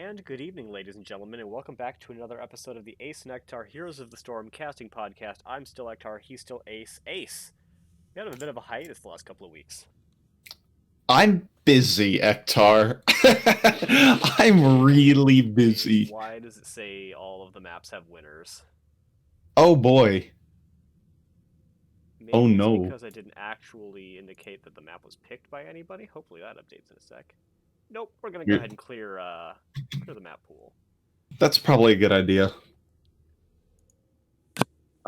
And good evening, ladies and gentlemen, and welcome back to another episode of the Ace and Ektar Heroes of the Storm casting podcast. I'm still Ektar, he's still Ace. Ace, we had a bit of a hiatus the last couple of weeks. I'm busy, Ektar. I'm really busy. Why does it say all of the maps have winners? Oh boy. Maybe Oh it's no. because I didn't actually indicate that the map was picked by anybody. Hopefully that updates in a sec. Nope, we're gonna go ahead and clear the map pool. That's probably a good idea.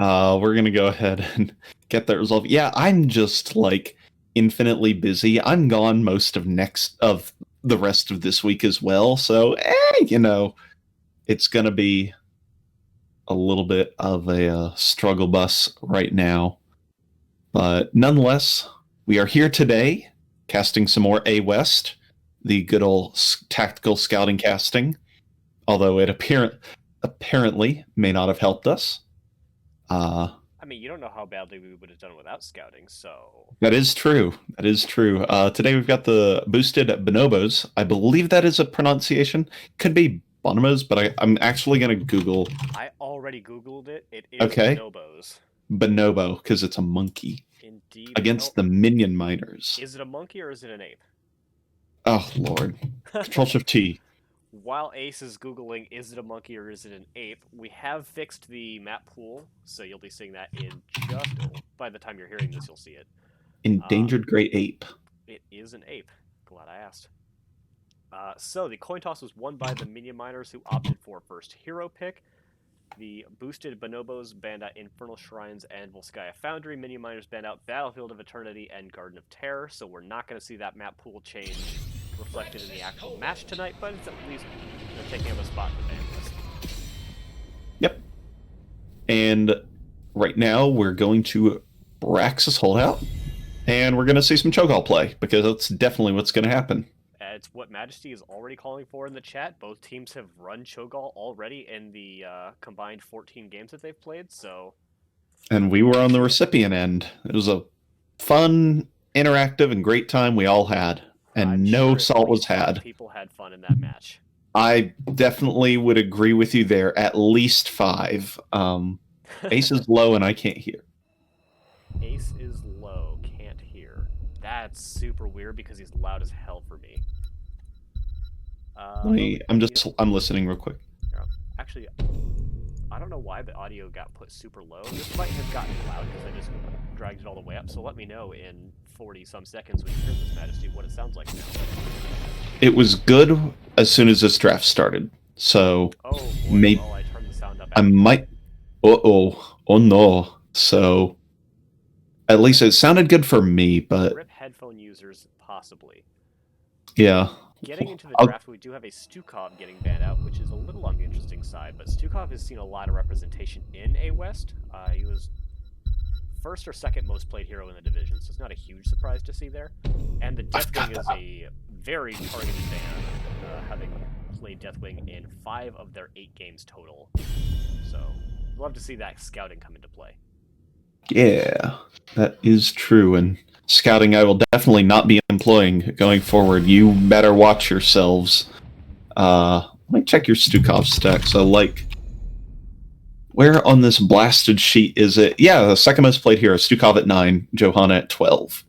We're gonna go ahead and get that resolved. Yeah, I'm just like infinitely busy. I'm gone most of the rest of this week as well. So, it's gonna be a little bit of a struggle bus right now. But nonetheless, we are here today, casting some more A West, the good old tactical scouting casting, although it apparently may not have helped us. I mean, you don't know how badly we would have done without scouting, so... That is true. That is true. Today we've got the boosted Bonobos. I believe that is a pronunciation. Could be Bonobos, but I'm actually going to Google. I already Googled it. It is Okay. Bonobos. Bonobo, because it's a monkey. Indeed. Against the Minion miners. Is it a monkey or is it an ape? Oh, Lord. Control-Shift-T. While Ace is Googling, is it a monkey or is it an ape, we have fixed the map pool, so you'll be seeing that in by the time you're hearing this, you'll see it. Endangered Great Ape. It is an ape. Glad I asked. So the coin toss was won by the Minion miners who opted for first hero pick. The boosted Bonobos banned out Infernal Shrines and Volskaya Foundry. Minion miners banned out Battlefield of Eternity and Garden of Terror, so we're not going to see that map pool change reflected in the actual match tonight, but it's at least taking up a spot in the ban list. Yep. And right now we're going to Braxis Holdout, and we're going to see some Cho'Gall play, because that's definitely what's going to happen. It's what Majesty is already calling for in the chat. Both teams have run Cho'Gall already in the combined 14 games that they've played, so... And we were on the recipient end. It was a fun, interactive, and great time we all had. And no salt was had. People had fun in that match. I definitely would agree with you there. At least 5. Ace is low and I can't hear. Ace is low, can't hear. That's super weird because he's loud as hell for me. I'm listening real quick. Actually, I don't know why the audio got put super low. This might have gotten loud because I just dragged it all the way up. So let me know in 40-some seconds when you hear this, Majesty, what it sounds like now. It was good as soon as this draft started. So maybe I turned the sound up. I might. Oh no. So at least it sounded good for me, but rip headphone users possibly. Yeah. Getting into the draft, we do have a Stukov getting banned out, which is a little on the interesting side, but Stukov has seen a lot of representation in A West. He was first or second most played hero in the division, so it's not a huge surprise to see there. And the Deathwing is a very targeted ban, having played Deathwing in 5 of their 8 games total. So, love to see that scouting come into play. Yeah, that is true, and scouting I will definitely not be employing going forward. You better watch yourselves. Let me check your Stukov stack. So, where on this blasted sheet is it? Yeah, the second most played hero, Stukov at 9, Johanna at 12.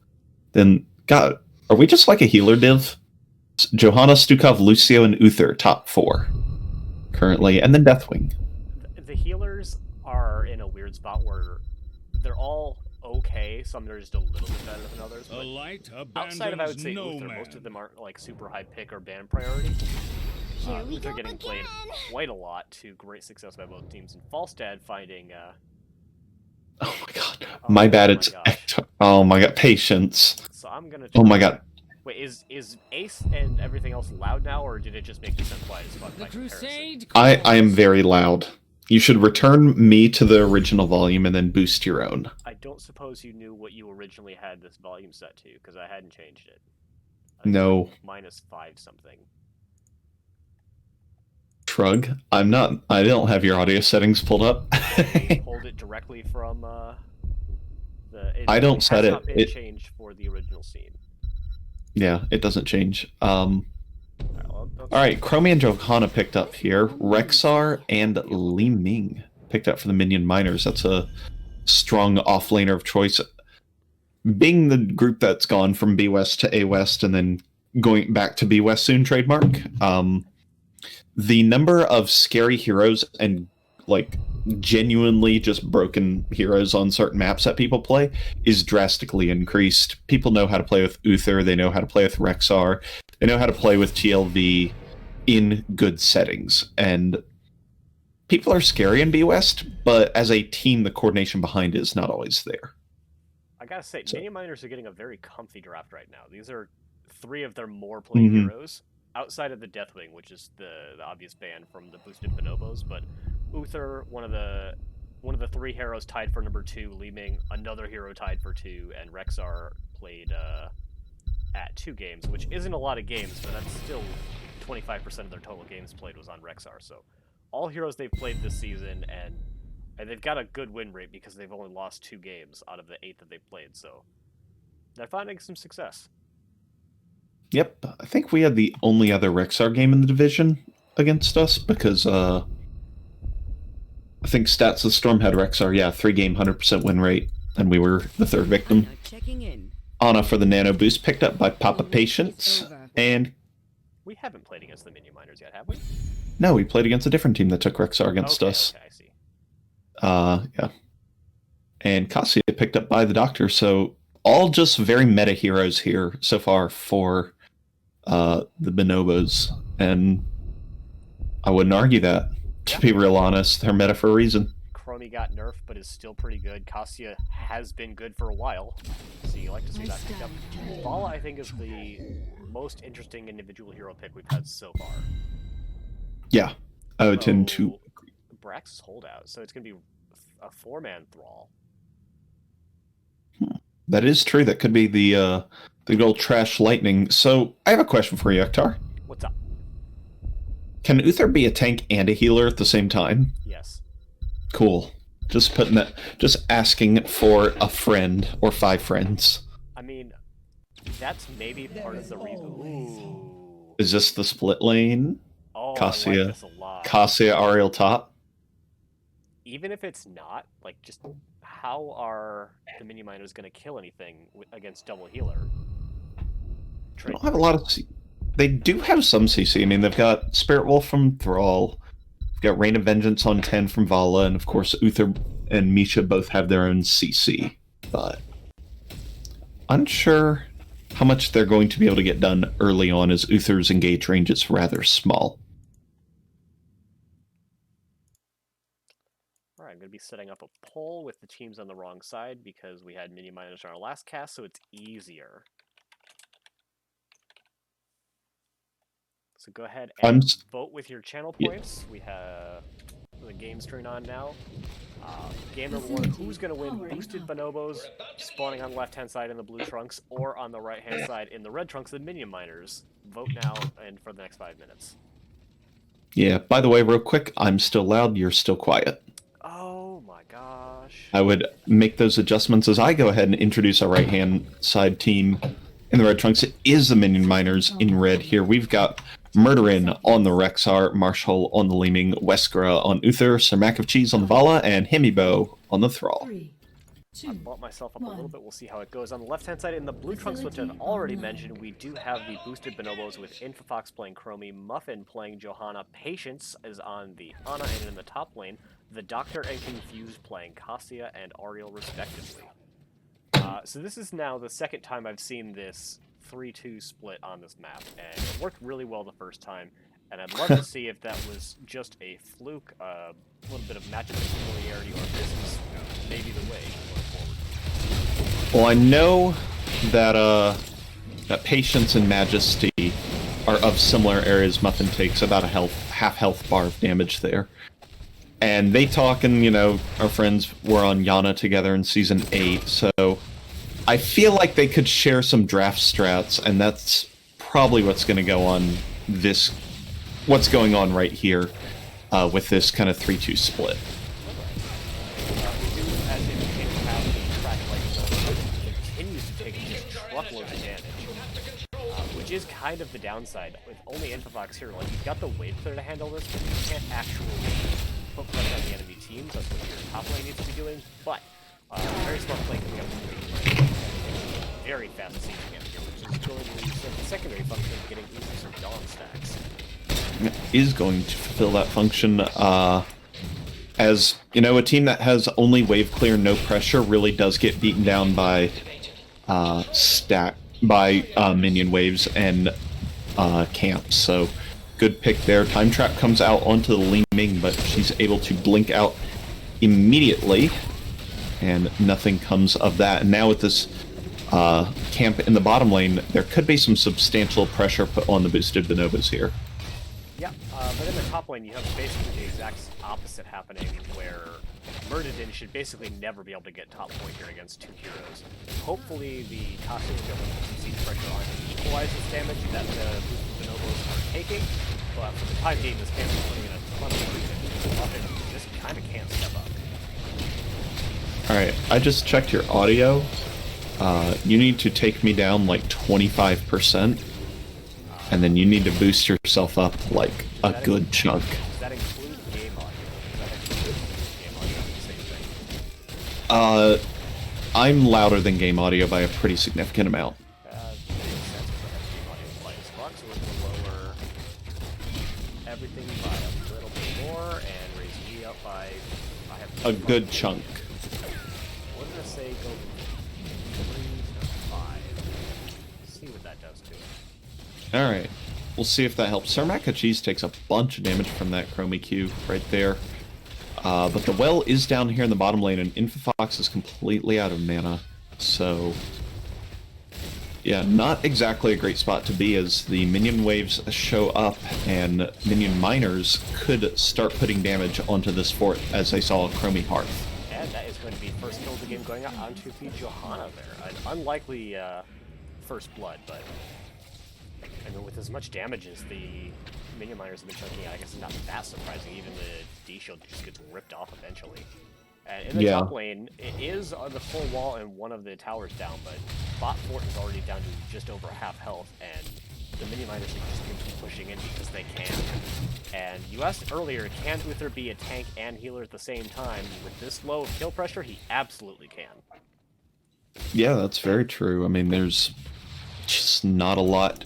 Then, God, are we just like a healer div? Johanna, Stukov, Lucio, and Uther, top 4 currently, and then Deathwing. The healers are in a weird spot where they're all okay. Some are just a little bit better than others. But outside of, I would say, Uther, most of them aren't like super high pick or ban priority. Uther getting played quite a lot to great success by both teams, and Falstad finding. Oh my god! My bad. It's oh my god! Patience. So I'm gonna. Oh my god! Wait, is Ace and everything else loud now, or did it just make you sound quiet as fuck by comparison? I am very loud. You should return me to the original volume and then boost your own. I don't suppose you knew what you originally had this volume set to, because I hadn't changed it. No. -5 something. Shrug. I don't have your audio settings pulled up. I pulled it directly from I don't set it. It changed for the original scene. Yeah, it doesn't change. Right, well, Okay. All right, Chromie and Johanna picked up here. Rexar and Li Ming picked up for the Minion Miners. That's a strong offlaner of choice. Being the group that's gone from B West to A West and then going back to B West soon, trademark. The number of scary heroes and like genuinely just broken heroes on certain maps that people play is drastically increased. People know how to play with Uther, they know how to play with Rexar, they know how to play with TLV in good settings. And people are scary in B West, but as a team, the coordination behind it is not always there. I gotta say, Minion Miners are getting a very comfy draft right now. These are 3 of their more played heroes, outside of the Deathwing, which is the obvious ban from the boosted Bonobos, but Uther, one of the 3 heroes tied for number 2, Li Ming, another hero tied for 2, and Rexar played at 2 games, which isn't a lot of games, but that's still 25% of their total games played was on Rexar. So all heroes they've played this season, and they've got a good win rate because they've only lost 2 games out of the 8 that they've played, so they're finding some success. Yep, I think we had the only other Rexar game in the division against us because I think Stats the Storm had Rexar, 3-game, 100% win rate, and we were the 3rd victim. Anna for the Nano Boost, picked up by Papa Patience, and... We haven't played against the Minion Miners yet, have we? No, we played against a different team that took Rexar against us. Okay, I see. Yeah. And Cassia picked up by the Doctor, so all just very meta heroes here so far for the Bonobos, and I wouldn't argue that. To be real honest, they're meta for a reason. Chromie got nerfed, but is still pretty good. Cassia has been good for a while, so you like to see that pick up. Vala, I think, is the most interesting individual hero pick we've had so far. Yeah, I would tend to agree. Brax's holdout, so it's going to be a 4-man Thrall. That is true. That could be the good old trash lightning. So I have a question for you, Ektar. What's up? Can Uther be a tank and a healer at the same time? Yes. Cool. Just putting that. Just asking for a friend or 5 friends. I mean, that's maybe part of the reason. Ooh. Is this the split lane? Oh, Cassia, I like this a lot. Cassia, Ariel top. Even if it's not, like, just how are the Minion Miners going to kill anything against double healer? They don't have a lot of. They do have some CC. I mean, they've got Spirit Wolf from Thrall. They've got Rain of Vengeance on 10 from Vala, and of course, Uther and Misha both have their own CC. But unsure how much they're going to be able to get done early on, as Uther's engage range is rather small. All right, I'm going to be setting up a poll with the teams on the wrong side because we had Minion Miners on our last cast, so it's easier. So go ahead and vote with your channel points. We have the game screen on now. Game number 1, who's going to win boosted Bonobos spawning on the left-hand side in the blue trunks or on the right-hand side in the red trunks, the Minion Miners. Vote now and for the next 5 minutes. Yeah, by the way, real quick, I'm still loud, you're still quiet. Oh my gosh. I would make those adjustments as I go ahead and introduce our right-hand side team in the red trunks. It is the Minion Miners in red here. We've got Murderin on the Rexar, Marshall on the Li Ming, Weskra on Uther, Sir Mac of Cheese on the Vala, and Hemibo on the Thrall. I bumped myself up a little bit. We'll see how it goes. On the left-hand side, in the blue trunks, which I've already mentioned, we do have the boosted Bonobos with Infofox playing Chromie, Muffin playing Johanna, Patience is on the Ana, and in the top lane, the Doctor and Confused playing Cassia and Ariel, respectively. So this is now the second time I've seen this 3-2 split on this map, and it worked really well the first time, and I'd love to see if that was just a fluke, a little bit of matchup familiarity, or if this is maybe the way going forward. Well, I know that that Patience and Majesty are of similar areas. Muffin takes about a half health bar of damage there. And they talk, and, you know, our friends were on Yana together in Season 8, so I feel like they could share some draft strats, and that's probably what's going to go on this, what's going on right here with this kind of 3-2 split. As indicated, how the track continues to take just truckloads of damage, which is kind of the downside. With only Infofox here, like, you've got the wave clear to handle this, but you can't actually put pressure on the enemy teams. That's what your top lane needs to be doing. But very smart play coming up with the very fast siege camp here, which is going to serve the secondary function of getting easy some dawn stacks. Is going to fulfill that function. As you know, a team that has only wave clear, no pressure, really does get beaten down by minion waves and camps. So good pick there. Time Trap comes out onto the Li Ming, but she's able to blink out immediately, and nothing comes of that. And now with this camp in the bottom lane, there could be some substantial pressure put on the boosted Bonobos here. Yeah, but in the top lane, you have basically the exact opposite happening, where Murderden should basically never be able to get top point here against two heroes. Hopefully, the costume will be able to put some siege pressure on to equalize this damage that the boosted Bonobos are taking, but for the time being, this camp is putting in a ton of work, and Muffin just kind of can't step up. Alright, I just checked your audio. You need to take me down like 25%. And then you need to boost yourself up like a good chunk. Does that include game audio? Does that include game audio? Same thing. I'm louder than game audio by a pretty significant amount. Makes sense because I have game audio blind spot, so we're going to lower everything by a little bit more and raise G up by... I have A good chunk. What did I say? Go from 3 to 5. Let's see what that does to it. Alright, we'll see if that helps. Sir Mac and Cheese takes a bunch of damage from that Chromie Q right there. But the well is down here in the bottom lane, and Infofox is completely out of mana. So, yeah, not exactly a great spot to be as the minion waves show up, and minion miners could start putting damage onto this fort as they saw Chromie Hearth. And that is going to be first kill of the game going out onto the Johanna there. An unlikely first blood, but... I mean, with as much damage as the minion miners have been chunking out, I guess it's not that surprising. Even the D-shield just gets ripped off eventually. And in the top lane, it is on the full wall and one of the towers down, but bot fort is already down to just over half health, and the minion miners are just going to keep pushing in because they can. And you asked earlier, can Uther be a tank and healer at the same time? With this low kill pressure, he absolutely can. Yeah, that's very true. I mean, there's just not a lot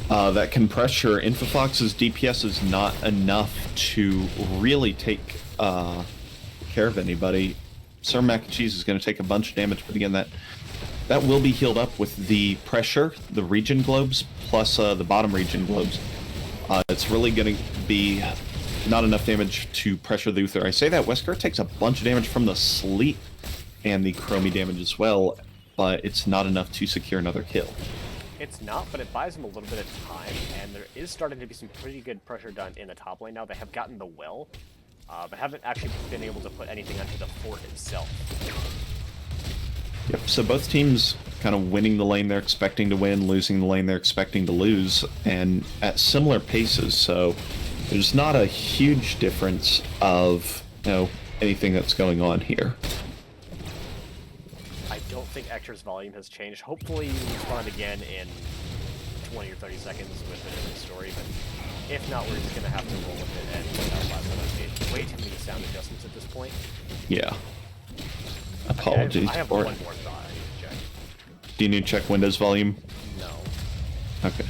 that can pressure. Infofox's DPS is not enough to really take care of anybody. Sir Mac and Cheese is going to take a bunch of damage, but again, that will be healed up with the pressure, the region globes, plus the bottom region globes. It's really going to be not enough damage to pressure the Uther. I say that Wesker takes a bunch of damage from the sleep and the Chromie damage as well, but it's not enough to secure another kill. It's not, but it buys them a little bit of time, and there is starting to be some pretty good pressure done in the top lane now. They have gotten the well, but haven't actually been able to put anything onto the fort itself. Yep, so both teams kind of winning the lane they're expecting to win, losing the lane they're expecting to lose, and at similar paces, so there's not a huge difference of, anything that's going on here. I don't think Ector's volume has changed. Hopefully you respond again in 20 or 30 seconds with a different story, but if not, we're just going to have to roll with it and way too many sound adjustments at this point. Yeah. Apologies I have for one it. more thought I need to check. Do you need to check Windows volume? No. Okay.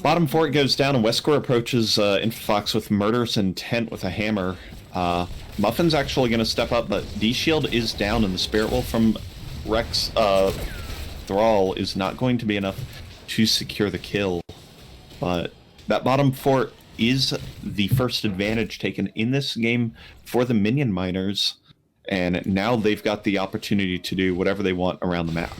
Bottom fort goes down, and Wesker approaches Infofox with murderous intent with a hammer. Muffin's actually going to step up, but D-Shield is down, and the Spirit Wolf from Rex Thrall is not going to be enough to secure the kill. But that bottom fort is the first advantage taken in this game for the minion miners, and now they've got the opportunity to do whatever they want around the map.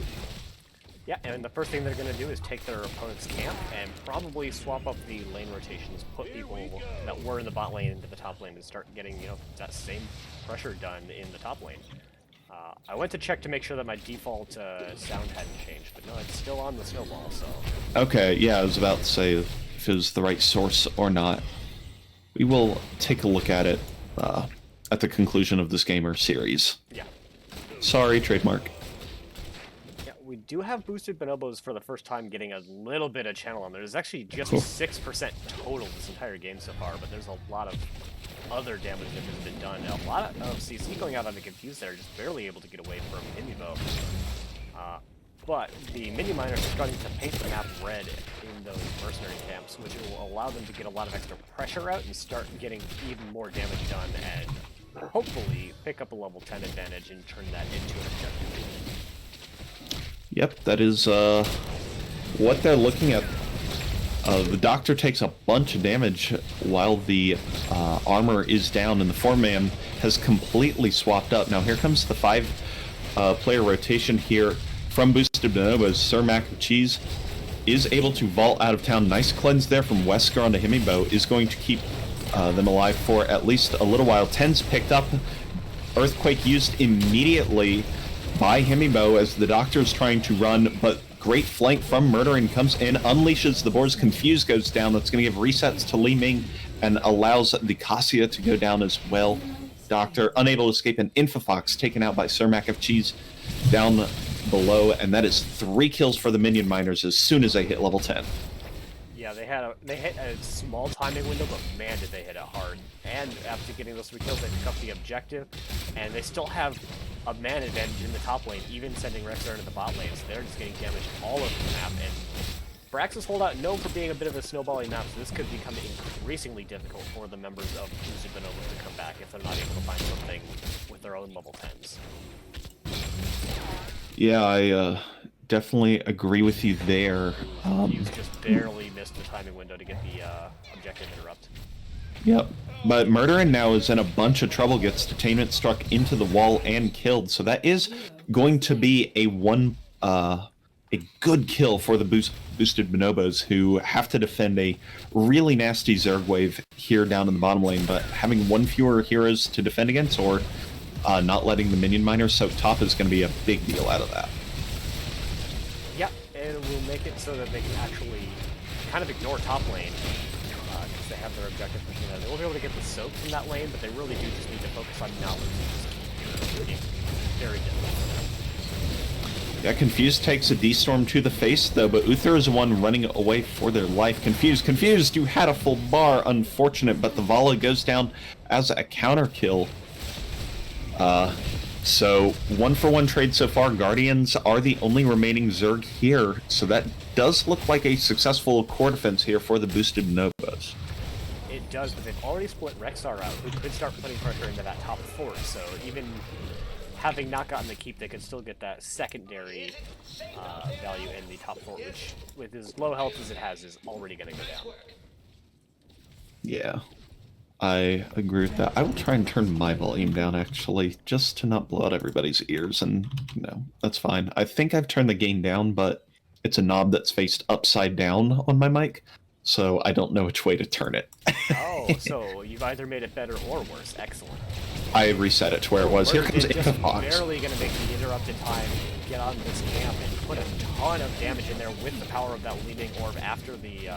Yeah, and the first thing they're going to do is take their opponent's camp and probably swap up the lane rotations, put people that were in the bot lane into the top lane and start getting, that same pressure done in the top lane. I went to check to make sure that my default sound hadn't changed, but no, it's still on the snowball, so... Okay, yeah, I was about to say if it was the right source or not. We will take a look at it at the conclusion of this game or series. Yeah. Sorry, trademark. Yeah, we do have boosted Bonobos for the first time getting a little bit of channel on there. There's actually just Cool. 6% total this entire game so far, but there's a lot of other damage that has been done. A lot of CC going out on the Confused there, just barely able to get away from Himibo. But the Minion Miners are starting to paint the map red in those mercenary camps, which will allow them to get a lot of extra pressure out and start getting even more damage done and hopefully pick up a level 10 advantage and turn that into an objective. Yep, that is what they're looking at. The Doctor takes a bunch of damage while the armor is down, and the 4-man has completely swapped up. Now here comes the 5-player rotation here from boosted Bonobos. Sir Mac and Cheese is able to vault out of town. Nice cleanse there from Wesker onto Himibo is going to keep them alive for at least a little while. 10's picked up. Earthquake used immediately by Himibo as the Doctor is trying to run, but great flank from Murderin comes in, unleashes the Boars. Confused goes down. That's going to give resets to Li Ming and allows the Cassia to go down as well. Doctor unable to escape, and Infafox taken out by Sir Mac of Cheese down below, and that is 3 kills for the Minion Miners as soon as they hit level 10. Yeah, they hit a small timing window, but man, did they hit it hard. And after getting those 3 kills, they pick up the objective, and they still have a man advantage in the top lane, even sending Rexar into the bot lane, so they're just getting damage all over the map. And Brax's holdout, known for being a bit of a snowballing map, so this could become increasingly difficult for the members of boosted Bonobos to come back if they're not able to find something with their own level 10s. Yeah, I definitely agree with you there. He's just barely missed the timing window to get the objective interrupt. Yep, but Murderin now is in a bunch of trouble, gets Detainment struck into the wall and killed, so that is going to be a good kill for the boosted Bonobos, who have to defend a really nasty Zerg wave here down in the bottom lane, but having 1 fewer heroes to defend against, or not letting the Minion Miners soak top, is going to be a big deal out of that. Yeah, and it will make it so that they can actually kind of ignore top lane, because they have their objective pushing out. They will be able to get the soak from that lane, but they really do just need to focus on not losing this game. Very difficult for them. Yeah, Confused takes a D-Storm to the face, though, but Uther is the one running away for their life. Confused, you had a full bar. Unfortunate, but the Vala goes down as a counter kill. So 1-for-1 trade so far. Guardians are the only remaining Zerg here, so that does look like a successful core defense here for the boosted Bonobos. It does, but they've already split Rexar out, who could start putting pressure into that top fort, so even having not gotten the keep, they could still get that secondary value in the top fort, which, with as low health as it has, is already going to go down. Yeah, I agree with that. I will try and turn my volume down, actually, just to not blow out everybody's ears, and, you know, that's fine. I think I've turned the gain down, but it's a knob that's faced upside down on my mic, so I don't know which way to turn it. Oh, so you've either made it better or worse. Excellent. I reset it to where it was. Here comes just Infafox. barely going to make the interrupted time get on this camp and put a ton of damage in there with the power of that leading orb after the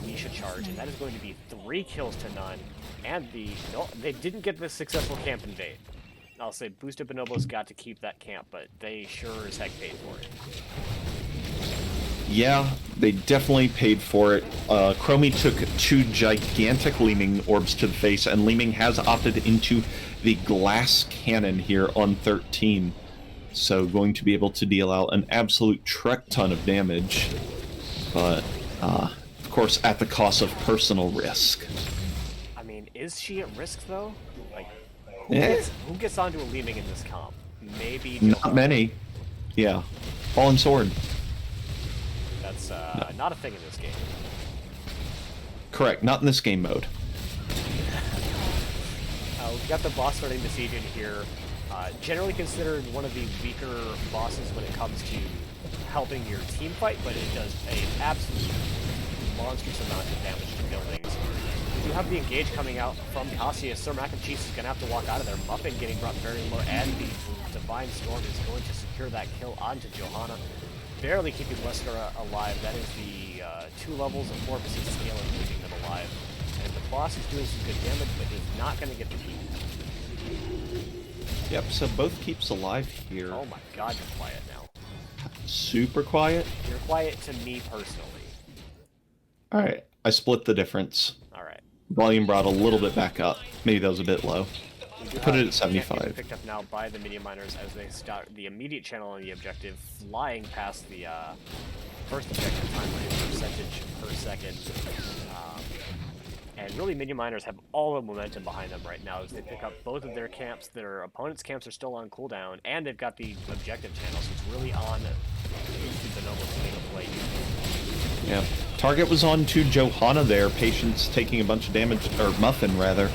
Misha charge, and that is going to be 3 kills to none. And they didn't get the successful camp invade. I'll say boosted Bonobos got to keep that camp, but they sure as heck paid for it. Yeah, they definitely paid for it. Chromie took 2 gigantic Leeming orbs to the face, and Leeming has opted into the glass cannon here on 13. So going to be able to deal out an absolute ton of damage, but of course at the cost of personal risk. I mean, is she at risk though? Like, Yeah. who gets onto a Leeming in this comp? Maybe Not many. Yeah. Fallen Sword. That's not a thing in this game. Correct, not in this game mode. We've got the boss starting to siege in here. Generally considered one of the weaker bosses when it comes to helping your team fight, but it does an absolute monstrous amount of damage to buildings. We do have the engage coming out from Cassia. Sir Mac and Cheese is going to have to walk out of there. Muffin getting brought very low, and the Divine Storm is going to secure that kill onto Johanna. Barely keeping Wesker alive. That is the 2 levels of 4% scale and keeping them alive. And the boss is doing some good damage, but is not going to get the keep. Yep, so both keeps alive here. Oh my god, you're quiet now. super quiet. You're quiet to me personally. All right, I split the difference. All right. Volume brought a little bit back up. Maybe that was a bit low. Put it at 75. Picked up now by the Minion miners as they start the immediate channel on the objective, flying past the first objective timeline percentage per second. And really, Minion miners have all the momentum behind them right now as they pick up both of their camps. Their opponents' camps are still on cooldown, and they've got the objective channel, so it's really on boosted Bonobos to make a play here. Yeah. Target was on to Johanna there. Patience taking a bunch of damage, or Muffin rather.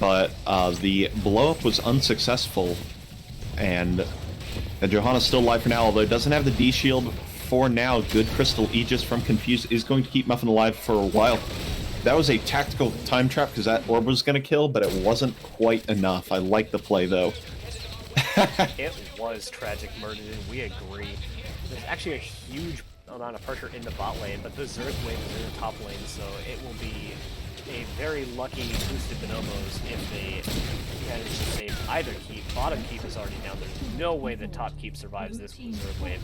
But the blow-up was unsuccessful. And Johanna's still alive for now, although it doesn't have the D-shield for now. Good Crystal Aegis from Confused is going to keep Muffin alive for a while. That was a tactical time trap because that orb was going to kill, but it wasn't quite enough. I like the play, though. It was tragic murder, and we agree. There's actually a huge amount of pressure in the bot lane, but the Zerg wave is in the top lane, so it will be a very lucky boosted Bonobos if they manage to save either keep. Bottom keep is already down. There's no way that top keep survives this Zerg wave,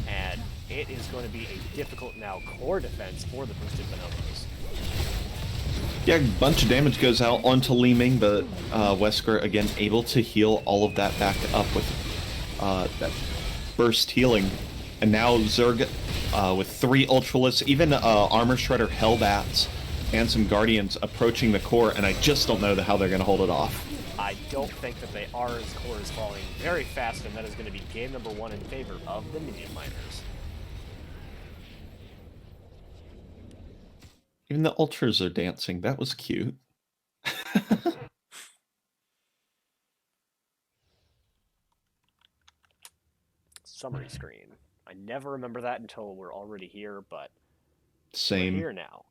and it is going to be a difficult now core defense for the boosted Bonobos. Yeah, a bunch of damage goes out onto Li Ming, but Wesker, again, able to heal all of that back up with that burst healing. And now Zerg with 3 Ultralists, even Armor Shredder Hellbats, and some Guardians approaching the core, and I just don't know how they're going to hold it off. I don't think that they are, as core is falling very fast, and that is going to be game number 1 in favor of the Minion miners. Even the Ultras are dancing. That was cute. Summary screen. I never remember that until we're already here, but Same. we're here now.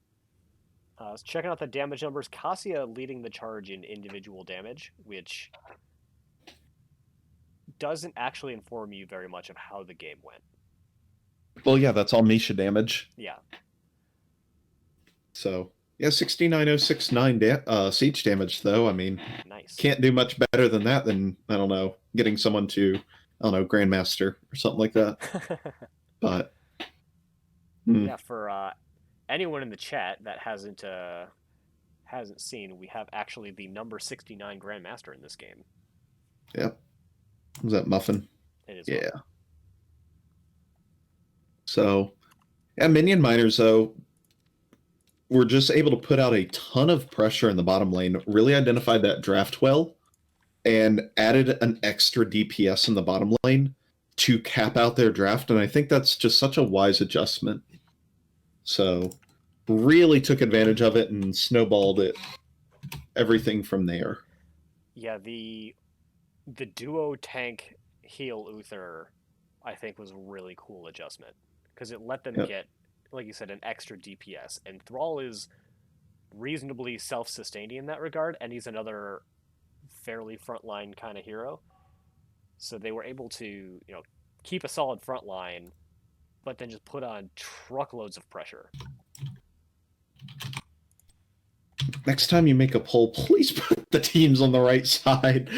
Checking out the damage numbers, Cassia leading the charge in individual damage, which doesn't actually inform you very much of how the game went. Well, yeah, that's all Misha damage. Yeah. So, yeah, 69069 siege damage, though. I mean, Nice. Can't do much better than that than, I don't know, getting someone to, I don't know, Grandmaster or something like that. But, yeah, for anyone in the chat that hasn't seen, we have actually the number 69 Grandmaster in this game. Yep. Was that Muffin? It is. Yeah. Muffin. So, yeah, Minion Miners, though, were just able to put out a ton of pressure in the bottom lane, really identified that draft well, and added an extra DPS in the bottom lane to cap out their draft, and I think that's just such a wise adjustment. So, really took advantage of it and snowballed it, everything from there. Yeah, the duo tank heal Uther, I think, was a really cool adjustment, because it let them get, like you said, an extra DPS, and Thrall is reasonably self-sustaining in that regard, and he's another fairly frontline kind of hero. So they were able to, keep a solid front line, but then just put on truckloads of pressure. Next time you make a poll, please put the teams on the right side.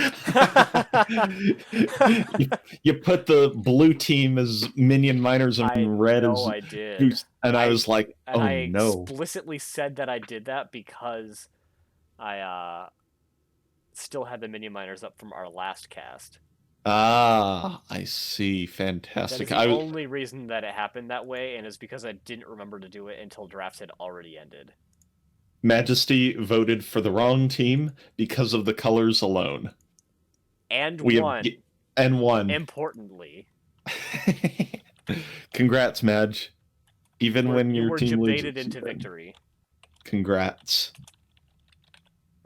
you put the blue team as Minion Miners and red as... I did. And I was like, oh I no. explicitly said that I did that because I still had the Minion Miners up from our last cast. Ah, I see. Fantastic. That is the only reason that it happened that way, and it's because I didn't remember to do it until drafts had already ended. Majesty voted for the wrong team because of the colors alone. And won. And won. Importantly. Congrats, Madge. Even when your team loses. You were debated into victory. Congrats.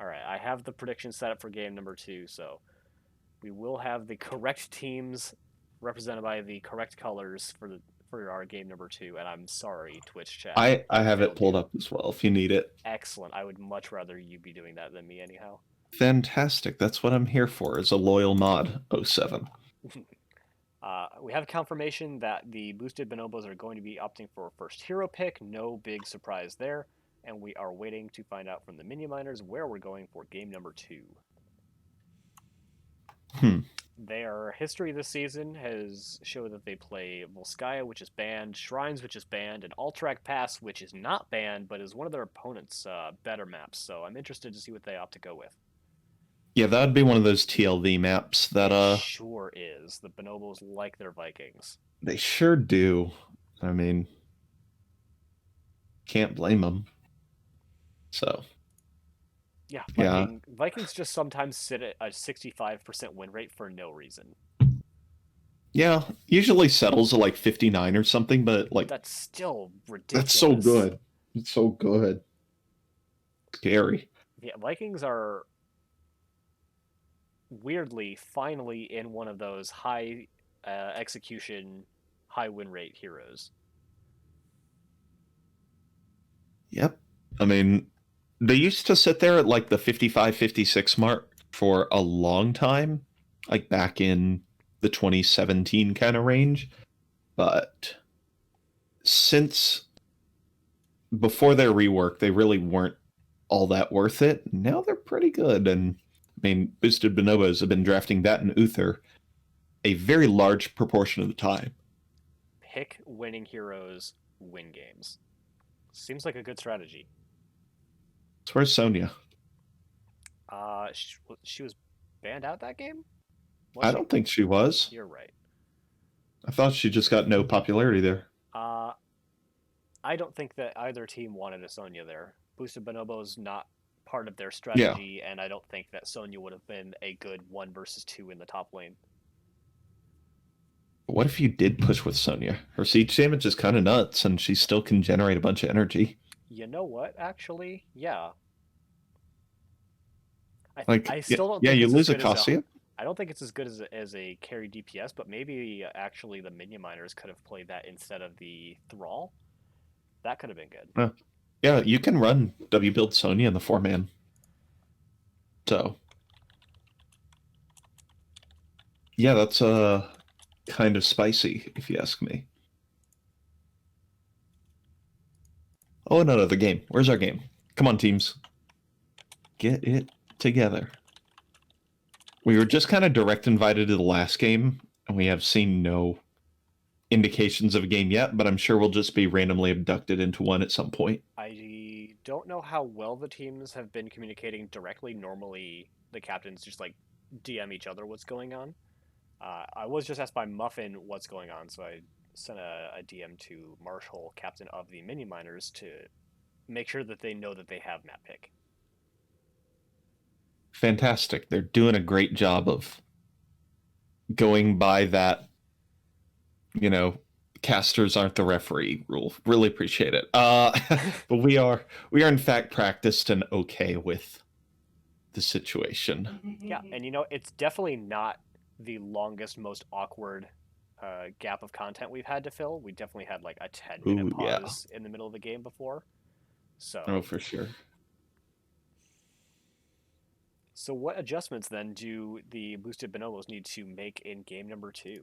Alright, I have the prediction set up for game number 2, so we will have the correct teams represented by the correct colors for our game number 2, and I'm sorry, Twitch chat. I have it pulled up as well if you need it. Excellent. I would much rather you be doing that than me anyhow. Fantastic. That's what I'm here for, as a loyal mod, 07. We have confirmation that the boosted Bonobos are going to be opting for a first hero pick. No big surprise there. And we are waiting to find out from the Minion Miners where we're going for game number 2. Their history this season has showed that they play Volskaya, which is banned, Shrines, which is banned, and Alterac Pass, which is not banned, but is one of their opponent's better maps. So I'm interested to see what they opt to go with. Yeah, that would be one of those TLV maps that It sure is. The Bonobos like their Vikings. they sure do. I mean, can't blame them. So Yeah, yeah, Vikings just sometimes sit at a 65% win rate for no reason. yeah. Usually settles at like 59 or something, but like That's still that's so ridiculous. good. It's so good. Scary. Yeah, Vikings are weirdly finally in one of those high execution, high win rate heroes. Yep. I mean, they used to sit there at like the 55, 56 mark for a long time, like back in the 2017 kind of range. But since before their rework, they really weren't all that worth it. Now they're pretty good. And I mean, Boosted Bonobos have been drafting that and Uther a very large proportion of the time. Pick winning heroes, win games. Seems like a good strategy. So where's Sonya? She was banned out that game? Was I she? don't think she was. You're right. I thought she just got no popularity there. Uh, I don't think that either team wanted a Sonya there. Boosted Bonobo's not part of their Yeah. strategy, and I don't think that Sonya would have been a good 1 versus 2 in the top lane. What if you did push with Sonya? Her siege damage is kind of nuts, and she still can generate a bunch of energy. You know what? Actually, yeah. Like, I yeah, still don't yeah, think you it's as lose a good as a. Cassia. I don't think it's as good as a carry DPS, but maybe actually the Minion Miners could have played that instead of the Thrall. That could have been good. Yeah, you can run W build Sonya in the 4-man. So, yeah, that's kind of spicy, if you ask me. Oh, another game. Where's our game? Come on, teams. Get it together. We were just kind of direct invited to the last game, and we have seen no indications of a game yet, but I'm sure we'll just be randomly abducted into one at some point. I don't know how well the teams have been communicating directly. Normally, the captains just like DM each other what's going on. I was just asked by Muffin what's going on, so I sent a DM to Marshall, captain of the Mini Miners, to make sure that they know that they have map pick. Fantastic. They're doing a great job of going by that, casters aren't the referee rule. Really appreciate it. But we are in fact practiced and okay with the situation. Yeah, and it's definitely not the longest, most awkward gap of content we've had to fill. We definitely had like a 10-minute Ooh, yeah. pause in the middle of the game before. So, Oh, for sure. so what adjustments then do the boosted bonobos need to make in game number 2?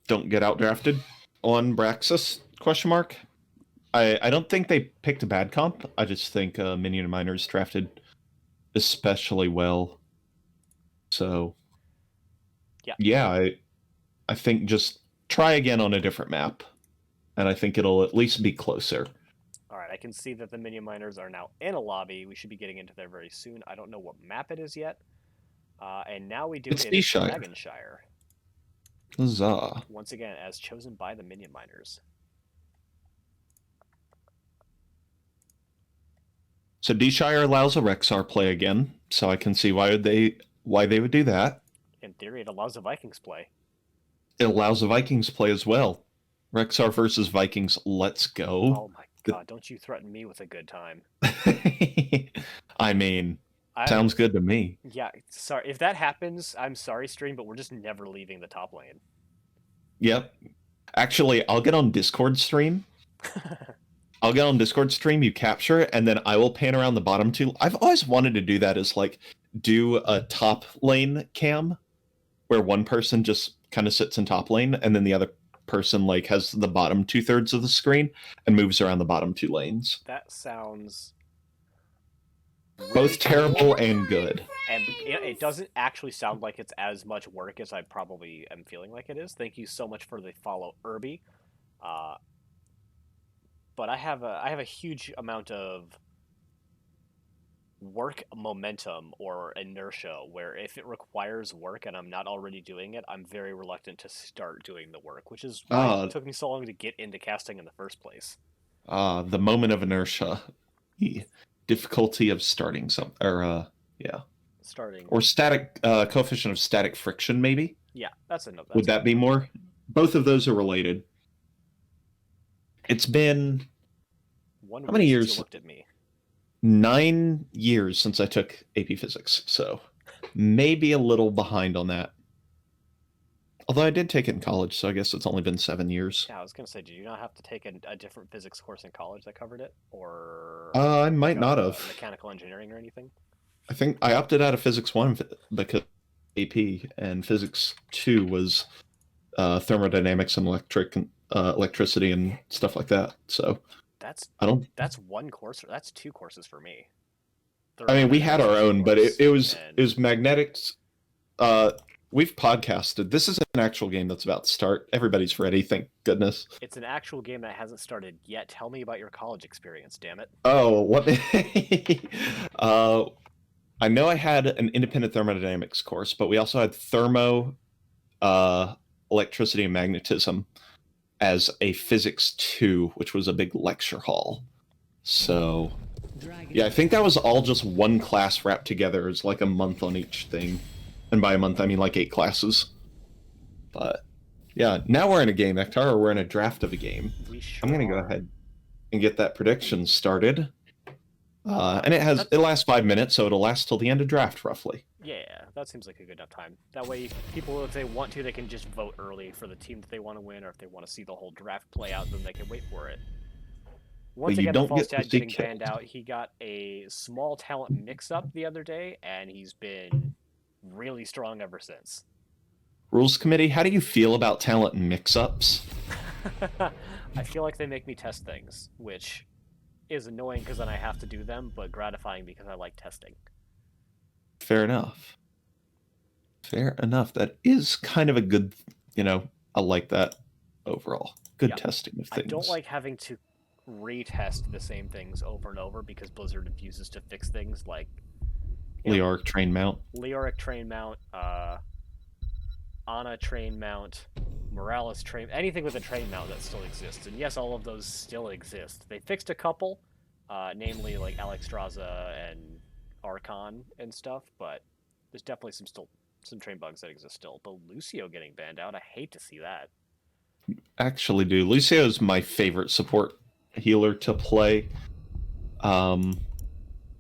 Don't get outdrafted on Braxis? Question mark. I don't think they picked a bad comp. I just think Minion and Miners drafted especially well. So yeah, I think just try again on a different map, and I think it'll at least be closer. All right, I can see that the Minion Miners are now in a lobby. We should be getting into there very soon. I don't know what map it is yet. And now we do It's it is Deeshire. Dragonshire. Huzzah. Once again, as chosen by the Minion Miners. So Deeshire allows a Rexar play again, so I can see why they would do that. In theory, it allows the Vikings play. It allows the Vikings play as well. Rexar versus Vikings, let's go. Oh my god, don't you threaten me with a good time. I mean, sounds good to me. Yeah, sorry. If that happens, I'm sorry, stream, but we're just never leaving the top lane. Yep. Actually, I'll get on Discord stream. You capture, and then I will pan around the bottom two. I've always wanted to do that, is like do a top lane cam where one person just kind of sits in top lane and then the other person like has the bottom 2/3 of the screen and moves around the bottom 2 lanes. That sounds really Both terrible and good. and it doesn't actually sound like it's as much work as I probably am feeling like it is. Thank you so much for the follow, Irby. Uh, but I have a huge amount of work momentum or inertia where if it requires work and I'm not already doing it, I'm very reluctant to start doing the work, which is why it took me so long to get into casting in the first place. The moment of inertia, the difficulty of starting Starting or static coefficient of static friction, maybe. Yeah, that's enough. Would that be more? Both of those are related. It's been how many years? You looked at me. 9 years since I took AP Physics, so maybe a little behind on that. Although I did take it in college, so I guess it's only been 7 years. Yeah, I was gonna say, did you not have to take a different physics course in college that covered it, or I might not have mechanical engineering or anything? I think I opted out of Physics 1 because AP, and Physics 2 was thermodynamics and electricity and stuff like that. So that's one course. That's 2 courses for me. I mean, we had our own, but it was magnetics. We've podcasted. This is an actual game that's about to start. Everybody's ready, thank goodness. It's an actual game that hasn't started yet. Tell me about your college experience, damn it. Oh, what? I know I had an independent thermodynamics course, but we also had electricity and magnetism as a physics 2, which was a big lecture hall. So, yeah, I think that was all just one class wrapped together. It's like a month on each thing. And by a month, I mean like 8 classes. But, yeah, now we're in a game, Ektar, or we're in a draft of a game. I'm going to go ahead and get that prediction started. And it lasts 5 minutes, so it'll last till the end of draft, roughly. Yeah, that seems like a good enough time. That way, people, if they want to, they can just vote early for the team that they want to win, or if they want to see the whole draft play out, then they can wait for it. Once again, the false dad getting banned out, he got a small talent mix-up the other day, and he's been really strong ever since. Rules Committee, how do you feel about talent mix-ups? I feel like they make me test things, which is annoying because then I have to do them, but gratifying because I like testing. Fair enough. Fair enough. That is kind of a good, I like that overall. Good testing of things. I don't like having to retest the same things over and over because Blizzard refuses to fix things like Leoric train mount. Ana train mount, Morales train, anything with a train mount that still exists. And yes, all of those still exist. They fixed a couple, namely like Alexstrasza and Archon and stuff, but there's definitely some train bugs that exist still. But Lucio getting banned out, I hate to see that. Actually, dude, Lucio is my favorite support healer to play.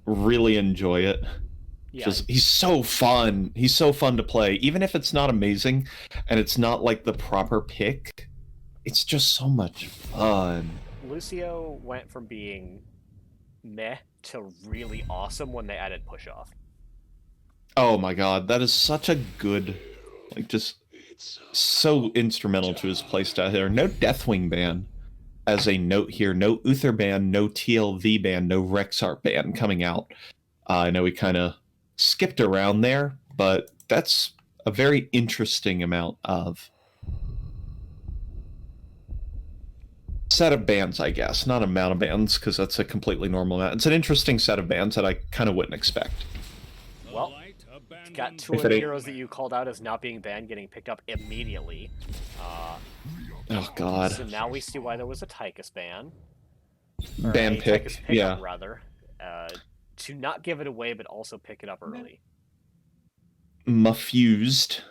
Really enjoy it. Yeah, he's so fun. He's so fun to play. Even if it's not amazing and it's not like the proper pick, it's just so much fun. Lucio went from being meh to really awesome when they added push off. Oh my god, that is such a good, just so instrumental to his playstyle here. No Deathwing ban as a note here. No Uther ban, no TLV ban, no Rexart ban coming out. I know we kind of skipped around there, but that's a very interesting amount of set of bans, I guess. Not amount of bans, because that's a completely normal amount. It's an interesting set of bans that I kind of wouldn't expect. Well, got 2 of the heroes that you called out as not being banned getting picked up immediately. Oh, God. So now we see why there was a Tychus ban. Ban pick, yeah. Rather. To not give it away, but also pick it up early. Mufused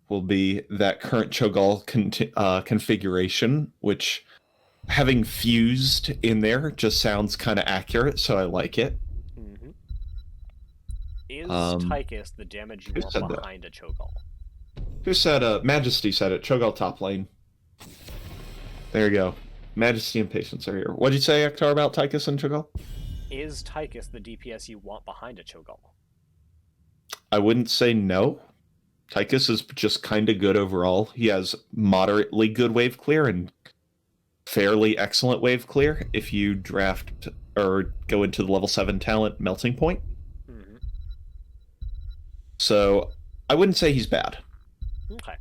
will be that current Cho'Gall configuration, which having fused in there just sounds kind of accurate, so I like it. Mm-hmm. Is Tychus the damage you want behind a Cho'Gall? Who said, Majesty said it, Cho'Gall top lane. There you go. Majesty and Patience are here. What did you say, Ektar, about Tychus and Cho'Gall? Is Tychus the DPS you want behind a Cho'Gall? I wouldn't say no. Tychus is just kind of good overall. He has moderately good wave clear and fairly excellent wave clear if you draft or go into the level 7 talent Melting Point. So I wouldn't say he's bad. Okay.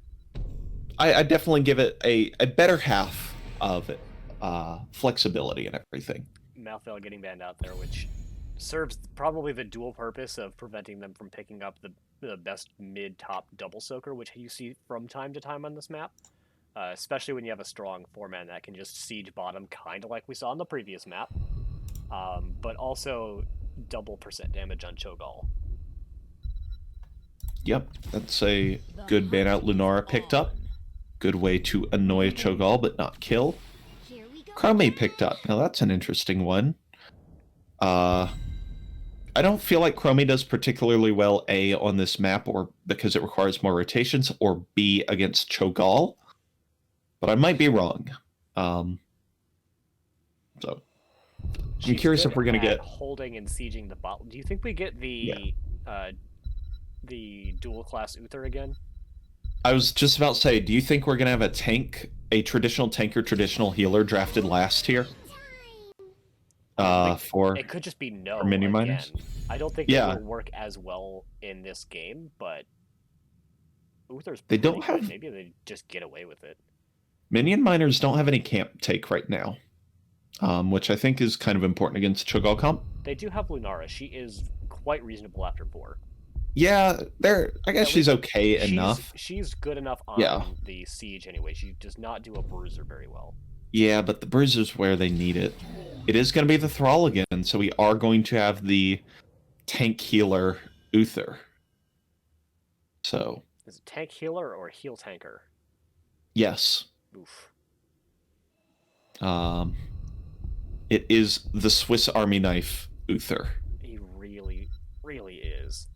I definitely give it a better half of flexibility and everything. Malthael getting banned out there, which serves probably the dual purpose of preventing them from picking up the best mid-top double soaker, which you see from time to time on this map. Especially when you have a strong 4-man that can just siege bottom, kind of like we saw on the previous map. But also double % damage on Cho'Gall. Yep, that's a good ban out Lunara picked up. Good way to annoy Cho'Gall but not kill. Chromie picked up. Now that's an interesting one. I don't feel like Chromie does particularly well A on this map, or because it requires more rotations, or B against Cho'Gall. But I might be wrong. So I'm curious if we're gonna get holding and sieging the bot. Do you think we get the dual class Uther again? I was just about to say, do you think we're gonna have a traditional tank or traditional healer drafted last here? For it could just be no Minion miners. I don't think it will work as well in this game, but Uther's they don't good. have. Maybe they just get away with it. Minion miners don't have any camp take right now, which I think is kind of important against Cho'Gall comp. They do have Lunara. She is quite reasonable after 4. Yeah, I guess she's okay enough. She's good enough on the siege anyway. She does not do a bruiser very well. Yeah, but the bruiser's where they need it. It is going to be the Thrall again, so we are going to have the tank healer Uther. So is it tank healer or heal tanker? Yes. Oof. It is the Swiss Army knife Uther. He really, really is.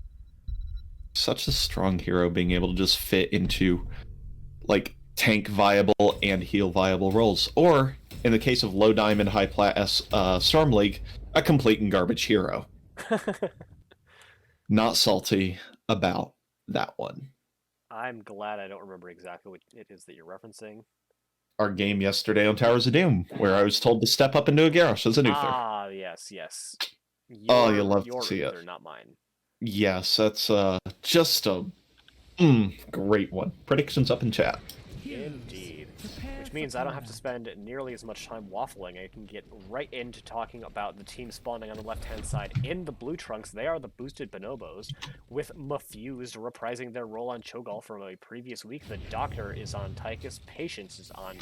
Such a strong hero, being able to just fit into like tank viable and heal viable roles, or in the case of low diamond high plat Storm League, a complete and garbage hero. Not salty about that one. I'm glad I don't remember exactly what it is that you're referencing. Our game yesterday on Towers of Doom, where I was told to step up into a Garrosh as an Uther. Ah, yes. You'll love to see Uther, it. Not mine. Yes, that's just a great one. Predictions up in chat. Indeed. Which means I don't have to spend nearly as much time waffling. I can get right into talking about the team spawning on the left-hand side in the blue trunks. They are the boosted Bonobos, with Mafused reprising their role on Cho'Gall from a previous week. The Doctor is on Tychus, Patience is on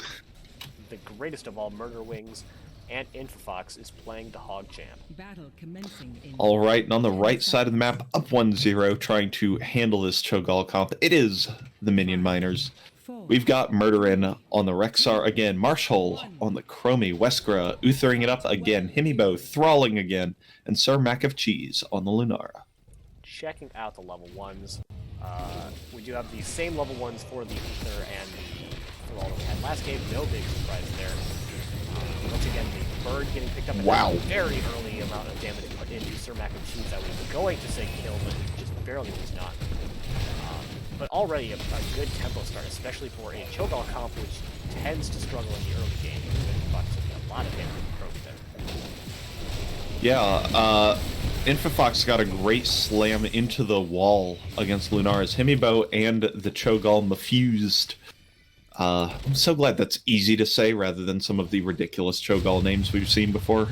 the greatest of all Murder Wings, and Infofox is playing the Hog Champ. Battle commencing in All right, and on the right side of the map, up 1-0, trying to handle this Cho'Gall comp, it is the Minion Miners. We've got Murderin on the Rexar again, Marshall on the Chromie, Weskra Uthering it up again, Himibo thralling again, and Sir Mac of Cheese on the Lunara. Checking out the level 1s, we do have the same level 1s for the Uther and the Thrall that we had last game. No big surprise there. Once again, the bird getting picked up at a very early amount of damage put into Sir Mac of Cheese that we were going to say kill, but just barely was not. But already a good tempo start, especially for a Cho'Gall comp, which tends to struggle in the early game. Infofox taking a lot of damage from Chromie there. Yeah, Infofox got a great slam into the wall against Lunara's Himibo and the Cho'Gall Mafused. I'm so glad that's easy to say rather than some of the ridiculous Cho'Gall names we've seen before.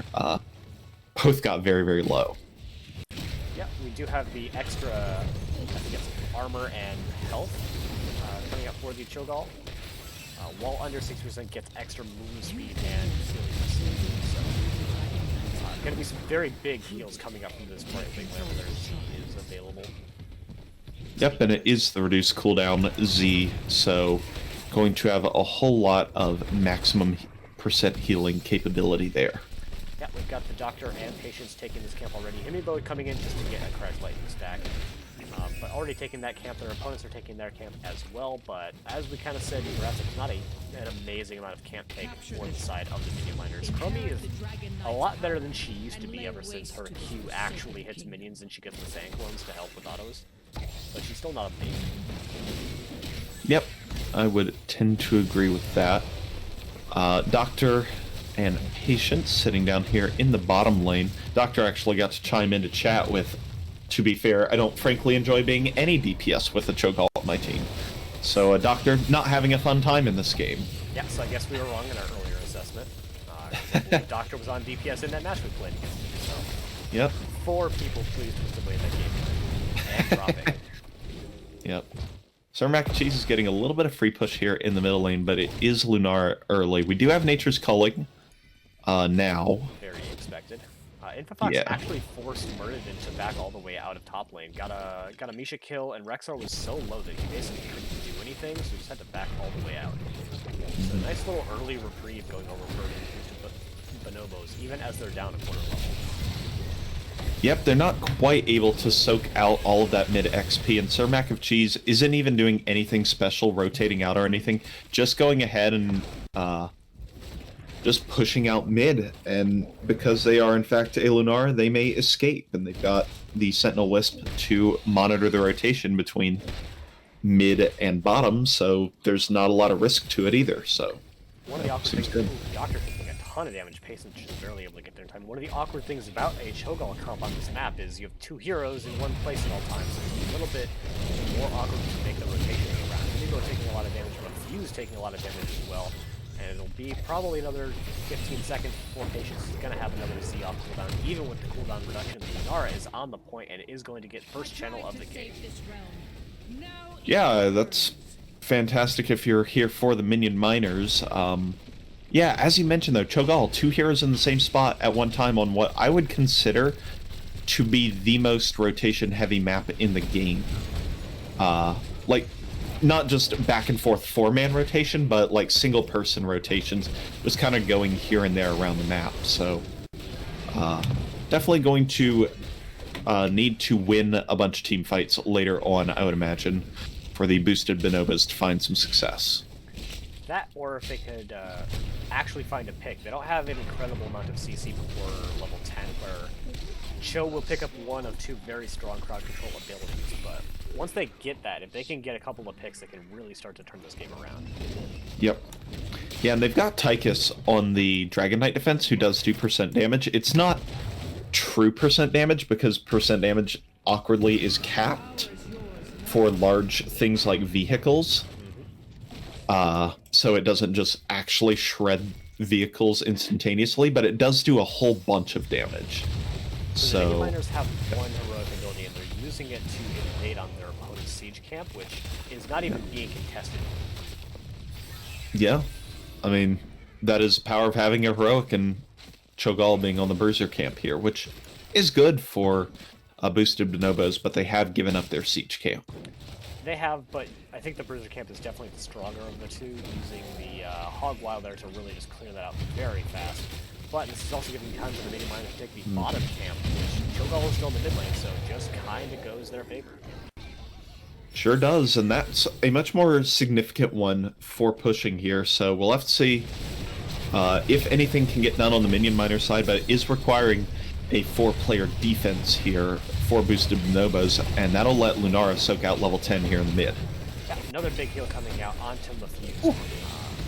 Both got very, very low. Yeah, we do have the extra, I think it's armor and health coming up for the Cho'Gall. While under 60% gets extra move speed and healing speed. So, going to be some very big heals coming up from this point whenever their Z is available. Yep, and it is the reduced cooldown Z, so going to have a whole lot of maximum % healing capability there. Yeah, we've got the Doctor and Patience taking this camp already. Himibo coming in just to get a Crash Lightning stack. But already taking that camp, their opponents are taking their camp as well, but as we kind of said, Jurassic is not an amazing amount of camp take for the side of the Minion Miners. Chromie is a lot better than she used to be ever since her Q actually hits minions and she gets the Sand Clones to help with autos. But she's still not amazing. Yep, I would tend to agree with that. Doctor and Patience sitting down here in the bottom lane. Doctor actually got to chime into chat with to be fair, I don't frankly enjoy being any DPS with a Cho'Gall on my team. So, Doctor, not having a fun time in this game. Yeah, so I guess we were wrong in our earlier assessment. I believe Doctor was on DPS in that match we played against him. So Yep. 4 people pleased with the way that game went. And dropping. Yep. Sir Mac and Cheese is getting a little bit of free push here in the middle lane, but it is Lunar early. We do have Nature's Culling now. Very expected. Infofox Yeah. actually forced Murden to back all the way out of top lane. Got a Misha kill, and Rexar was so low that he basically couldn't do anything, so he just had to back all the way out. So nice little early reprieve going over Murden into Bonobos, even as they're down a quarter level. Yep, they're not quite able to soak out all of that mid XP, and Sir Mac of Cheese isn't even doing anything special, rotating out or anything, just going ahead and just pushing out mid, and because they are in fact a Lunar, they may escape, and they've got the Sentinel Wisp to monitor the rotation between mid and bottom, so there's not a lot of risk to it either, so one of the awkward seems things, good. Doctor taking a ton of damage, Payson just barely able to get there in time. One of the awkward things about a Cho'Gall comp on this map is you have 2 heroes in one place at all times, so it's a little bit more awkward to make the rotation go around. Minion taking a lot of damage, but Fuse taking a lot of damage as well. And it'll be probably another 15 seconds before Patience is going to have another Z off cooldown. Even with the cooldown reduction, Lunara is on the point and is going to get first channel of the game. Yeah, that's fantastic if you're here for the Minion Miners. Yeah, as you mentioned though, Cho'Gall, 2 heroes in the same spot at one time on what I would consider to be the most rotation-heavy map in the game. Like, not just back and forth 4-man rotation, but like single-person rotations, just kind of going here and there around the map. So, definitely going to need to win a bunch of team fights later on, I would imagine, for the boosted Bonobos to find some success. That, or if they could actually find a pick. They don't have an incredible amount of CC before level 10, where Cho will pick up 1 of 2 very strong crowd control abilities, but once they get that, if they can get a couple of picks, they can really start to turn this game around. Yep. Yeah, and they've got Tychus on the Dragon Knight defense, who does do percent damage. It's not true percent damage, because percent damage awkwardly is capped for large things like vehicles. So it doesn't just actually shred vehicles instantaneously, but it does do a whole bunch of damage. So the Minion Miners have 1 heroic ability, and they're using it to invade on their opponent's siege camp, which is not even being contested. Yeah, I mean, that is the power of having a heroic, and Cho'Gall being on the Bruiser camp here, which is good for boosted Bonobos, but they have given up their siege camp. They have, but I think the Bruiser camp is definitely the stronger of the 2, using the Hog Wild there to really just clear that out very fast. But this is also giving time for the Minion Miners to take the bottom camp, which Cho'Gall is still in the mid lane, so just kind of goes their favor. Sure does, and that's a much more significant one for pushing here, so we'll have to see if anything can get done on the Minion Miner side, but it is requiring a 4-player defense here for boosted Bonobos, and that'll let Lunara soak out level 10 here in the mid. Yeah, another big heal coming out onto Mafuse.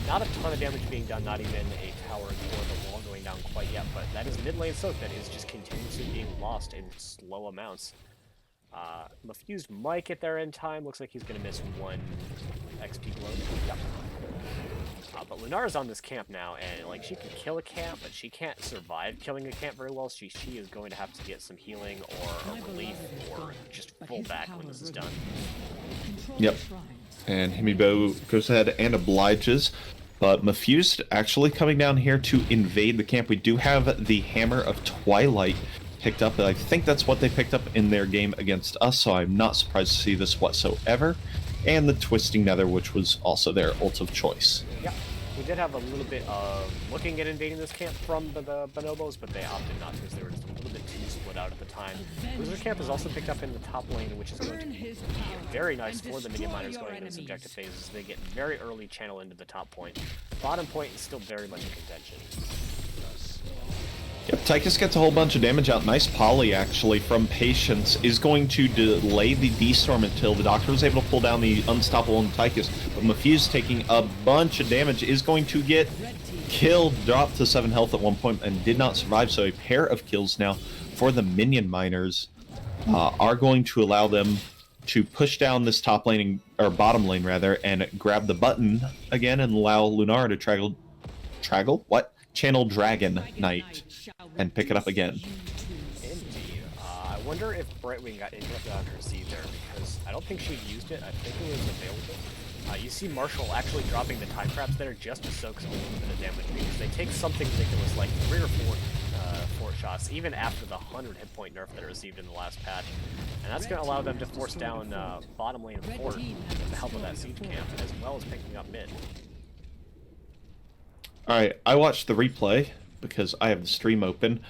Not a ton of damage being done, not even a tower or the wall going down quite yet, but that is mid lane soak that is just continuously being lost in slow amounts. Mafuse might get there in time. Looks like he's going to miss 1 XP glow. Yep. But Lunara's on this camp now, and like she can kill a camp, but she can't survive killing a camp very well. She is going to have to get some healing or a relief or just full back when this is done. Yep. And Himibo goes ahead and obliges, but Mafused actually coming down here to invade the camp. We do have the Hammer of Twilight picked up, and I think that's what they picked up in their game against us, so I'm not surprised to see this whatsoever. And the Twisting Nether, which was also their ult of choice. Yeah, we did have a little bit of looking at invading this camp from the Bonobos, but they opted not to because they were just a little bit too split out at the time. Bruiser camp is also picked up in the top lane, which is going to be very nice for the Minion Miners going into this objective phase, as they get very early channel into the top point. Bottom point is still very much in contention. Yep, Tychus gets a whole bunch of damage out. Nice poly, actually, from Patience. Is going to delay the D-Storm until the Doctor was able to pull down the Unstoppable on Tychus. But Mafuse, taking a bunch of damage, is going to get killed, dropped to 7 health at one point, and did not survive. So a pair of kills now for the Minion Miners. are going to allow them to push down this top lane, or bottom lane rather, and grab the button again and allow Lunara to channel Dragon Knight and pick it up again. Indeed. I wonder if Brightwing got interrupted on her seed there, because I don't think she used it. I think it was available. You see Marshall actually dropping the time traps there just to soak some little bit of damage, because they take something ridiculous like 3 or 4 shots, even after the 100 hit point nerf they received in the last patch. And that's going to allow them to force down bottom lane fort with the help of that siege camp, as well as picking up mid. Alright, I watched the replay because I have the stream open.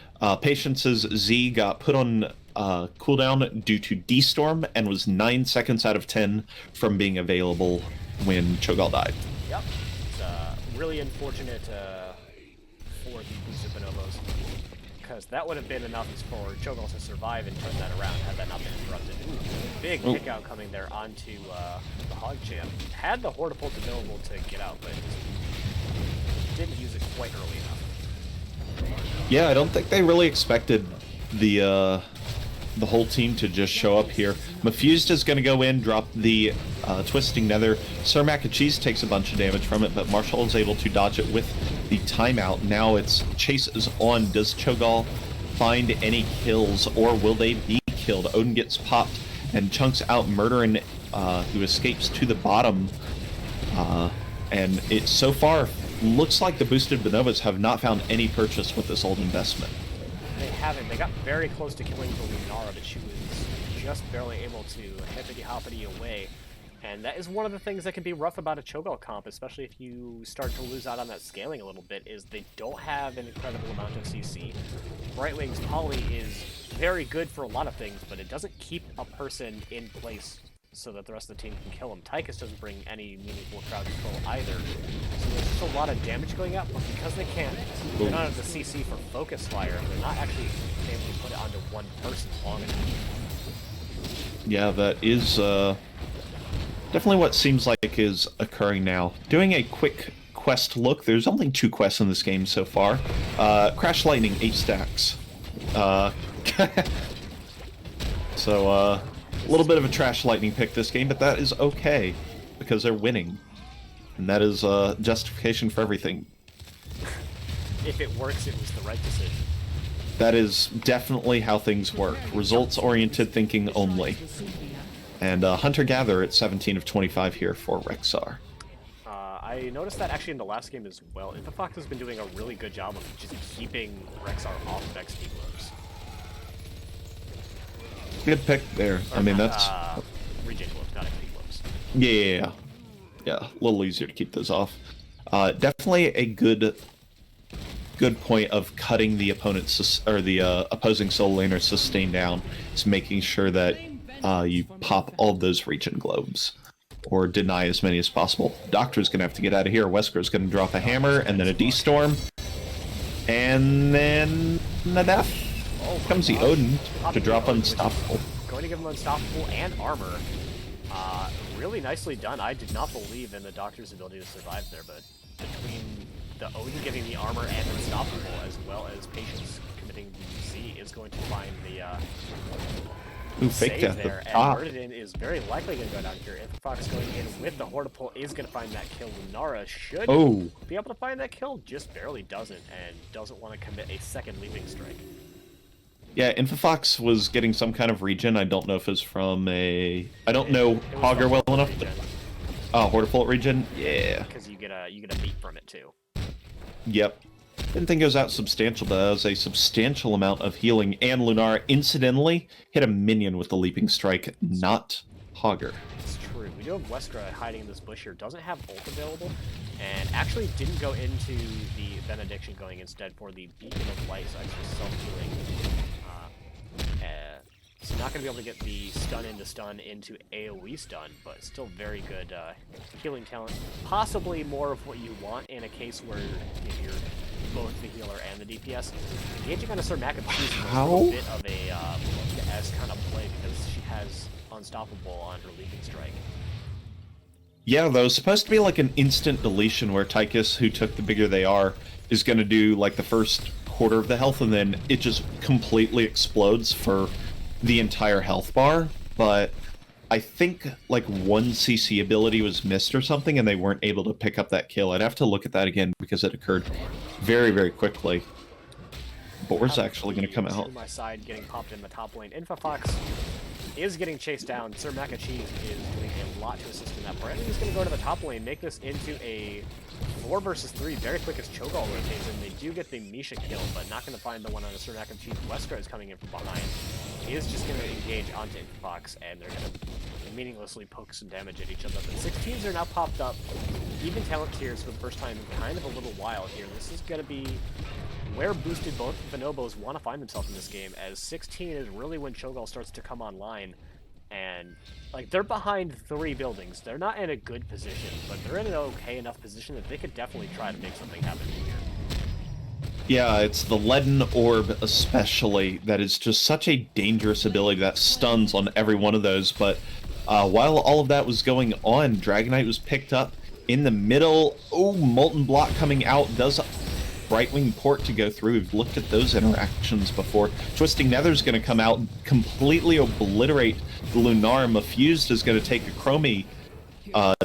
Patience's Z got put on cooldown due to D-Storm and was 9 seconds out of 10 from being available when Cho'Gall died. Yep. It's really unfortunate for the boosted Bonobos, because that would have been enough for Cho'Gall to survive and turn that around had that not been interrupted. Ooh, big kick out coming there onto the Hog Champ. Had the Hortipult available to get out, but didn't use it quite early enough. Yeah, I don't think they really expected the whole team to just show up here. Mafused is going to go in, drop the Twisting Nether. Sir Mac and Cheese takes a bunch of damage from it, but Marshall is able to dodge it with the timeout. Now it's Chase is on. Does Cho'Gall find any kills, or will they be killed? Odin gets popped, and Chunks out murdering who escapes to the bottom. And it so far looks like the boosted Bonobos have not found any purchase with this old investment. They haven't. They got very close to killing the Lunara, but she was just barely able to hippity-hoppity away. And that is one of the things that can be rough about a Cho'Gall comp, especially if you start to lose out on that scaling a little bit, is they don't have an incredible amount of CC. Brightwing's Poly is very good for a lot of things, but it doesn't keep a person in place so that the rest of the team can kill him. Tychus doesn't bring any meaningful crowd control either. So there's just a lot of damage going out, but because they can't, they don't have the CC for focus fire, they're not actually able to put it onto one person long enough. Yeah, that is definitely what seems like is occurring now. Doing a quick quest look, there's only 2 quests in this game so far. Crash Lightning, 8 stacks. So, a little bit of a trash lightning pick this game, but that is okay, because they're winning. And that is justification for everything. If it works, it was the right decision. That is definitely how things work. Results-oriented thinking only. And Hunter-Gatherer at 17 of 25 here for Rexxar. I noticed that actually in the last game as well. Infafox has been doing a really good job of just keeping Rexxar off of XP globes. Good pick there. I mean, that's... Regen globes, not XP globes. Yeah, a little easier to keep those off. Definitely a good point of cutting the opponent's or the opposing solo laner sustain down. Is making sure that you pop all of those regen globes, or deny as many as possible. Doctor's gonna have to get out of here. Wesker's gonna drop a hammer and then a D-Storm, and then the death. Comes the Odin to drop Unstoppable. Going to give him Unstoppable and armor. Really nicely done. I did not believe in the Doctor's ability to survive there, but between the Odin giving the armor and Unstoppable, as well as Patience committing the C, is going to find the fake death there. And Murden is very likely going to go down here. Infafox going in with the Hortipult is going to find that kill. Lunara should be able to find that kill, just barely doesn't, and doesn't want to commit a second leaping strike. Yeah, Infafox was getting some kind of regen. I don't know if it's from a... I don't know Hogger well enough. Oh, Hortipult regen? Yeah. Because you get a meat from it too. Yep. Didn't think it was that substantial, but that was a substantial amount of healing. And Lunara, incidentally, hit a minion with the leaping strike, not Hogger. It's true. We do have Westra hiding in this bush here. Doesn't have ult available, and actually didn't go into the Benediction, going instead for the Beacon of Light, so actually self-healing. So not going to be able to get the stun into AoE stun, but still very good healing talent. Possibly more of what you want in a case where you're both the healer and the DPS. Engaging on a Sir Macapee is a little bit of a S kind of play, because she has Unstoppable on her leaping strike. Yeah, though, it's supposed to be like an instant deletion where Tychus, who took the bigger they are, is going to do like the first quarter of the health, and then it just completely explodes for the entire health bar, but I think like one CC ability was missed or something, and they weren't able to pick up that kill. I'd have to look at that again because it occurred very, very quickly. Boar's actually going to come out. To my side, getting popped in the top lane. Infofox is getting chased down. Sir Mac and Cheese is doing a lot to assist in that. Brandon is going to go to the top lane, make this into a 4 versus 3 very quick as Cho'Gall rotates, and they do get the Misha kill, but not going to find the one on the Sir Mac and Cheese. Wesker is coming in from behind. He is just going to engage onto Infofox, and they're going to meaninglessly poke some damage at each other. But 16s are now popped up. Even talent tiers for the first time in kind of a little while here. This is going to be where boosted both Bonobos want to find themselves in this game, as 16 is really when Cho'Gall starts to come online, and like they're behind 3 buildings. They're not in a good position, but they're in an okay enough position that they could definitely try to make something happen here. Yeah, it's the Leaden Orb especially that is just such a dangerous ability that stuns on every one of those, but while all of that was going on, Dragonite was picked up in the middle. Oh, Molten Block coming out, does Brightwing port to go through. We've looked at those interactions before. Twisting Nether's going to come out, completely obliterate the Lunar. Mafused is going to take a Chromie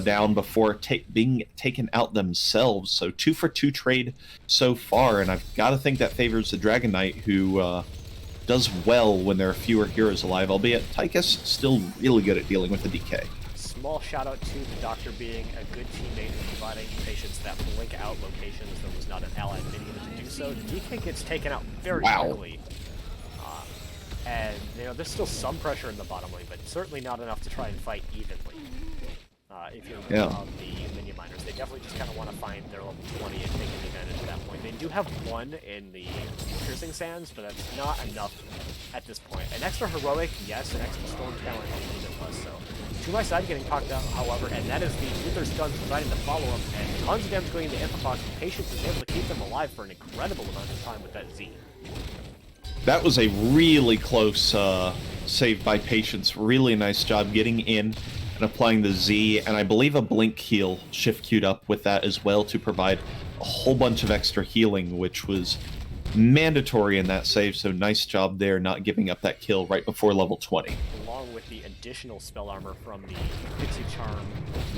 down before being taken out themselves. So 2 for 2 trade so far, and I've got to think that favors the Dragonite, who does well when there are fewer heroes alive, albeit Tychus still really good at dealing with the DK. Small shout out to the Doctor being a good teammate and providing patients that blink out locations. There was not an allied minion to do so. The DK gets taken out very quickly. And you know, there's still some pressure in the bottom lane, but certainly not enough to try and fight evenly. If you're the Minion Miners, they definitely just kind of want to find their level 20 and take advantage at that point. They do have 1 in the Piercing Sands, but that's not enough at this point. An extra Heroic, yes, an extra Storm Talent, a little bit less so. To my side getting knocked out, however, and that is the Uther Stuns providing the follow-up, and tons of damage going into Infofox. Patience is able to keep them alive for an incredible amount of time with that Z. That was a really close save by Patience. Really nice job getting in and applying the Z, and I believe a Blink heal shift queued up with that as well to provide a whole bunch of extra healing, which was mandatory in that save, so nice job there not giving up that kill right before level 20. Along with the additional spell armor from the Pixie Charm,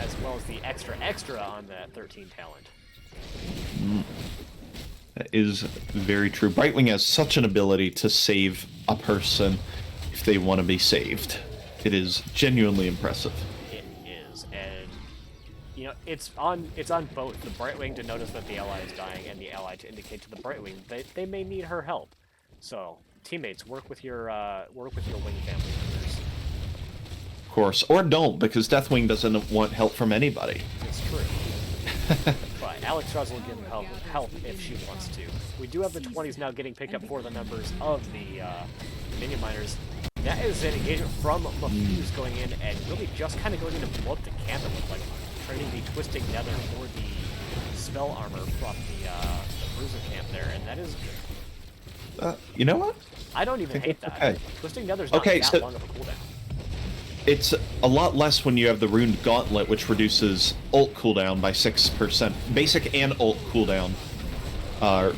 as well as the extra on that 13 talent. That is very true. Brightwing has such an ability to save a person if they want to be saved. It is genuinely impressive. It is, and you know, it's on both the Brightwing to notice that the ally is dying, and the ally to indicate to the Brightwing that they may need her help. So, teammates, work with your wing family members. Of course, or don't, because Deathwing doesn't want help from anybody. It's true. But Alex Ross will give help if she wants to. We do have the 20s now getting picked up for the members of the Minion Miners. That is an engagement from Mafuse going in and really just kind of going in to blow up the camp. It looked like trading the Twisting Nether for the spell armor from the Bruiser camp there, and that is good. You know what? I don't even hate that. Okay. Twisting Nether's not that long of a cooldown. It's a lot less when you have the Runed Gauntlet, which reduces ult cooldown by 6%. Basic and ult cooldown.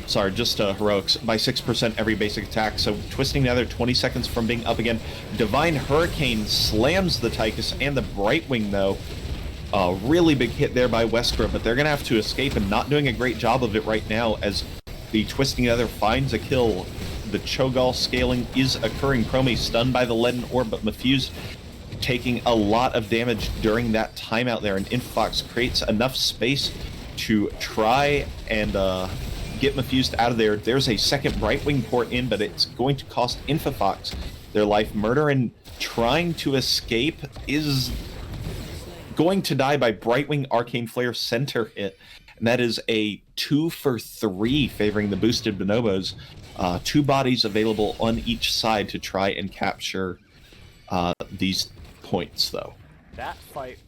Sorry, just heroics by 6% every basic attack. So Twisting Nether 20 seconds from being up again. Divine Hurricane slams the Tychus and the Brightwing though. Really big hit there by Wesker, but they're gonna have to escape and not doing a great job of it right now as the Twisting Nether finds a kill. The Cho'Gall scaling is occurring. Chromie stunned by the Leaden Orb, but Mafuse taking a lot of damage during that timeout there, and Infofox creates enough space to try and get Mafused out of there. There's a second Brightwing port in, but it's going to cost Infofox their life. Murderin trying to escape is going to die by Brightwing Arcane Flare center hit, and that is a 2 for 3 favoring the boosted Bonobos. 2 bodies available on each side to try and capture these points, though. That fight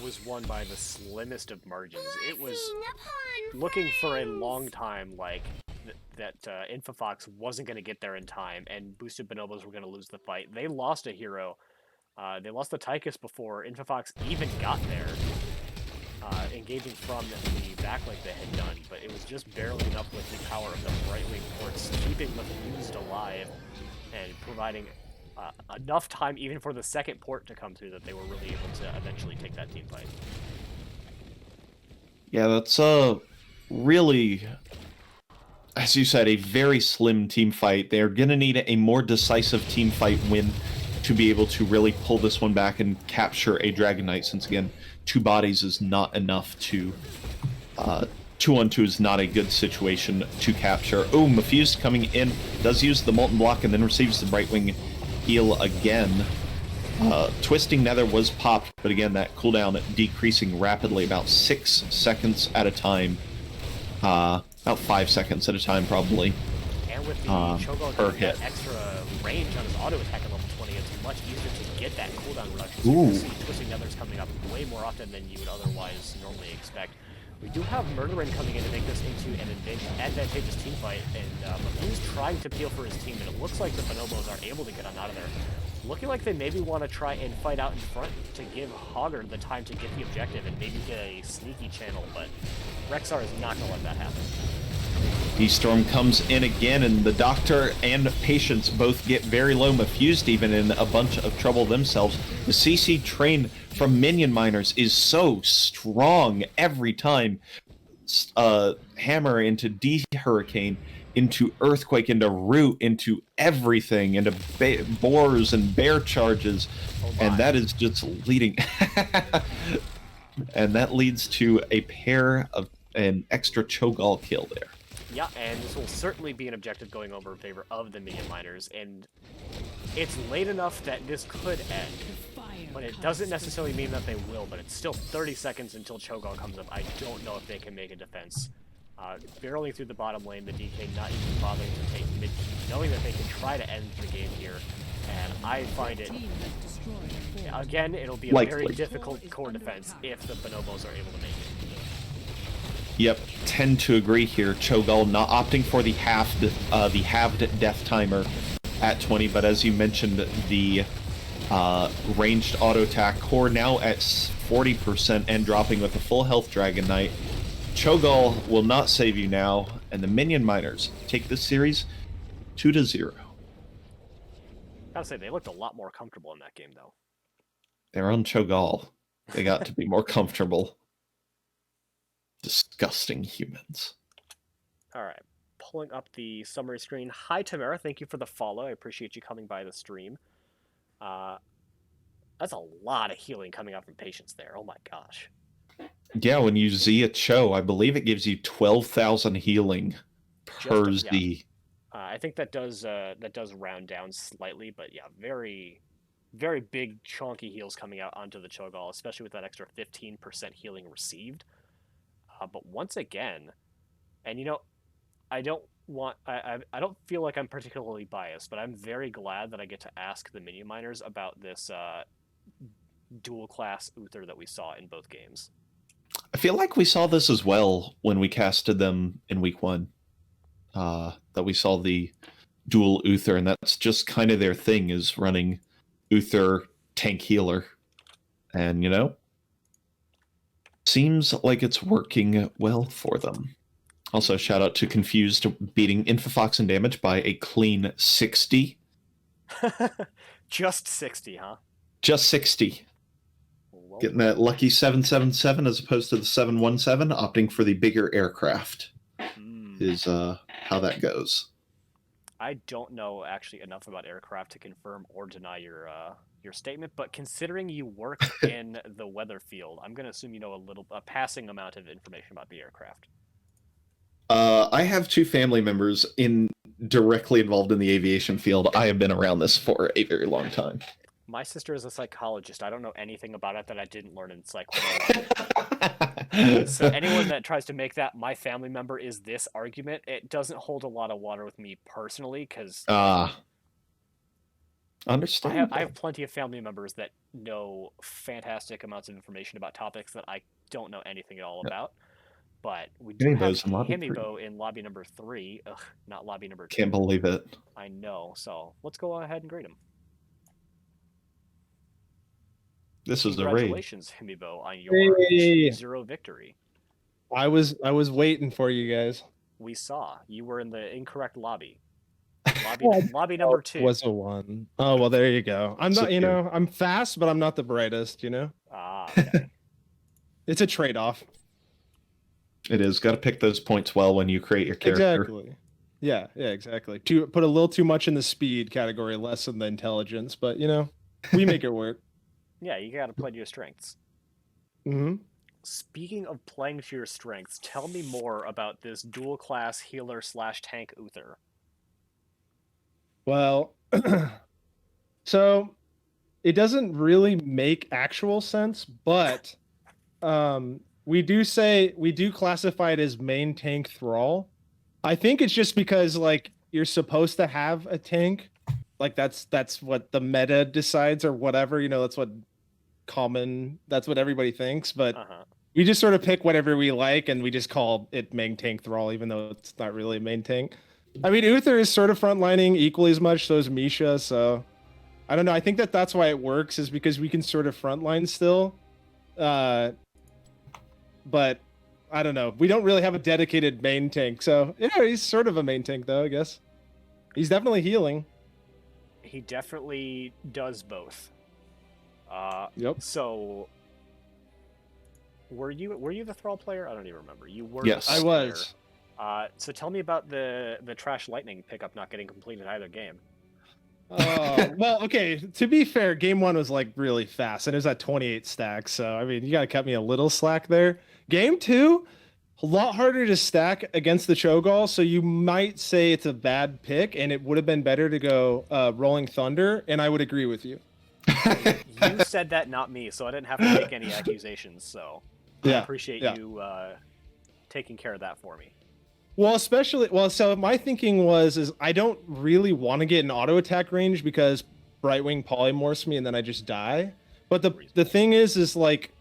was won by the slimmest of margins. It was looking for a long time like that Infofox wasn't going to get there in time, and boosted Bonobos were going to lose the fight. They lost a hero. They lost the Tychus before Infofox even got there, engaging from the back like they had done, but it was just barely enough with the power of the Brightwing ports, keeping the Fused alive and providing enough time even for the second port to come through that they were really able to eventually take that team fight. Yeah, that's really, as you said, a very slim team fight. They're gonna need a more decisive team fight win to be able to really pull this one back and capture a Dragon Knight, since again, 2 bodies is not enough to 2-on-2 is not a good situation to capture. Oh, Mafused coming in, does use the Molten Block and then receives the Brightwing heal again. Twisting Nether was popped, but again, that cooldown decreasing rapidly, about 6 seconds at a time. About 5 seconds at a time, probably. And with the Cho'Gall per getting hit. that extra range on his auto attack at level 20, it's much easier to get that cooldown reduction. So Ooh. you see Twisting Nethers coming up way more often than you would otherwise normally expect. We do have Murderin coming in to make this into an advantageous team fight, and Mafuse trying to peel for his team, and it looks like the Bonobos are able to get on out of there. Looking like they maybe want to try and fight out in front to give Hogger the time to get the objective and maybe get a sneaky channel, but Rexar is not going to let that happen. Storm comes in again, and the Doctor and Patience both get very low. Mafused even in a bunch of trouble themselves. The CC train from Minion Miners is so strong every time. Hammer into D-Hurricane, into Earthquake, into Root, into everything, into boars and bear charges, and that is just leading... and that leads to a pair of an extra Cho'Gall kill there. Yeah, and this will certainly be an objective going over in favor of the Minion Miners, and it's late enough that this could end, but it doesn't necessarily mean that they will, but it's still 30 seconds until Cho'Gall comes up. I don't know if they can make a defense. Barreling through the bottom lane, the DK not even bothering to take mid-keep, knowing that they can try to end the game here, and I find it... Again, it'll be a very difficult core defense if the Bonobos are able to make it. Yep, tend to agree here. Cho'Gall not opting for the halved death timer at 20, but as you mentioned, the ranged auto attack core now at 40% and dropping with a full health Dragon Knight. Cho'Gall will not save you now, and the Minion Miners take this series 2-0. Gotta say, they looked a lot more comfortable in that game, though. They're on Cho'Gall. They got to be more comfortable. Disgusting humans. All right, pulling up the summary screen. Hi, Tamara. Thank you for the follow. I appreciate you coming by the stream. That's a lot of healing coming out from Patience there. Oh my gosh. Yeah, when you Z a Cho, I believe it gives you 12,000 healing per Z. I think that does round down slightly, but yeah, very, very big chunky heals coming out onto the Cho'Gall, especially with that extra 15% healing received. But once again, and you know, I don't feel like I'm particularly biased, but I'm very glad that I get to ask the Minion Miners about this dual class Uther that we saw in both games. I feel like we saw this as well when we casted them in week 1. That we saw the dual Uther, and that's just kind of their thing, is running Uther tank healer. And, you know, seems like it's working well for them. Also, shout out to Confused beating Infafox in damage by a clean 60. Just 60, huh? Just 60. Well, getting that lucky 777 as opposed to the 717, opting for the bigger aircraft is how that goes. I don't know actually enough about aircraft to confirm or deny your statement, but considering you work in the weather field, I'm going to assume you know a passing amount of information about the aircraft. I have 2 family members directly involved in the aviation field. I have been around this for a very long time. My sister is a psychologist. I don't know anything about it that I didn't learn in Psych 101. So anyone that tries to make that my family member is this argument, it doesn't hold a lot of water with me personally, because understand. I have plenty of family members that know fantastic amounts of information about topics that I don't know anything at all about. But we do have Himibo in lobby number 3. Ugh, not lobby number 2. Can't believe it. I know. So let's go ahead and greet him. This is a raid. Congratulations, Himibo, on your 2-0 victory. I was waiting for you guys. We saw. You were in the incorrect lobby. Lobby number 2. Was a 1. Oh, well, there you go. I'm not, Secure. I'm fast, but I'm not the brightest, Ah, okay. It's a trade-off. It is. Got to pick those points well when you create your character. Exactly. Yeah, exactly. To put a little too much in the speed category, less in the intelligence, but we make it work. Yeah, you gotta play to your strengths. Hmm. Speaking of playing to your strengths, tell me more about this dual class healer / tank Uther. Well, so it doesn't really make actual sense, but we do classify it as main tank thrall. I think it's just because like you're supposed to have a tank, like that's what the meta decides or whatever. That's what everybody thinks. But we just sort of pick whatever we like, and we just call it main tank thrall, even though it's not really main tank. I mean, Uther is sort of frontlining equally as much, so is Misha. So I don't know. I think that's why it works, is because we can sort of frontline still. But I don't know. We don't really have a dedicated main tank, so he's sort of a main tank though, I guess. He's definitely healing. He definitely does both. Yep. So, were you the thrall player? I don't even remember. You were. Yes, I was. So tell me about the trash lightning pickup not getting completed either game. Well, okay. To be fair, game 1 was like really fast, and it was at 28 stacks. So I mean, you gotta cut me a little slack there. Game 2, a lot harder to stack against the Cho'Gall, so you might say it's a bad pick, and it would have been better to go Rolling Thunder, and I would agree with you. You said that, not me, so I didn't have to make any accusations. So I appreciate you taking care of that for me. Well, so my thinking is I don't really want to get an auto attack range because Brightwing polymorphs me and then I just die. But the thing is like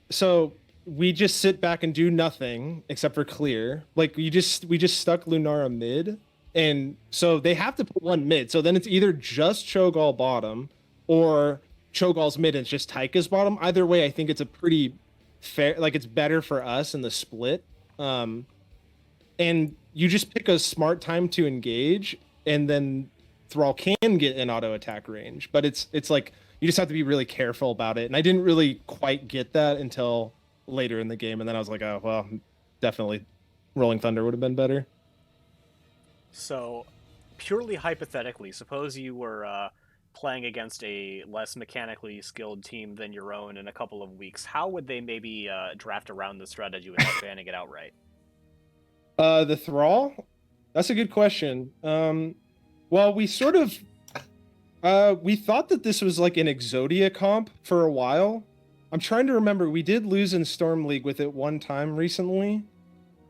so we just sit back and do nothing except for clear. Like we just stuck Lunara mid, and so they have to put one mid. So then it's either just Cho'Gall bottom or Cho'Gall's mid and it's just Taika's bottom. Either way, I think it's a pretty fair, like it's better for us in the split. And you just pick a smart time to engage, and then Thrall can get an auto attack range. But it's like you just have to be really careful about it. And I didn't really quite get that until later in the game, and then I was like, oh well, definitely Rolling Thunder would have been better. So, purely hypothetically, suppose you were playing against a less mechanically skilled team than your own in a couple of weeks. How would they maybe draft around the strategy without banning it outright? The Thrall? That's a good question. Well, we sort of we thought that this was like an Exodia comp for a while. I'm trying to remember. We did lose in Storm League with it one time recently.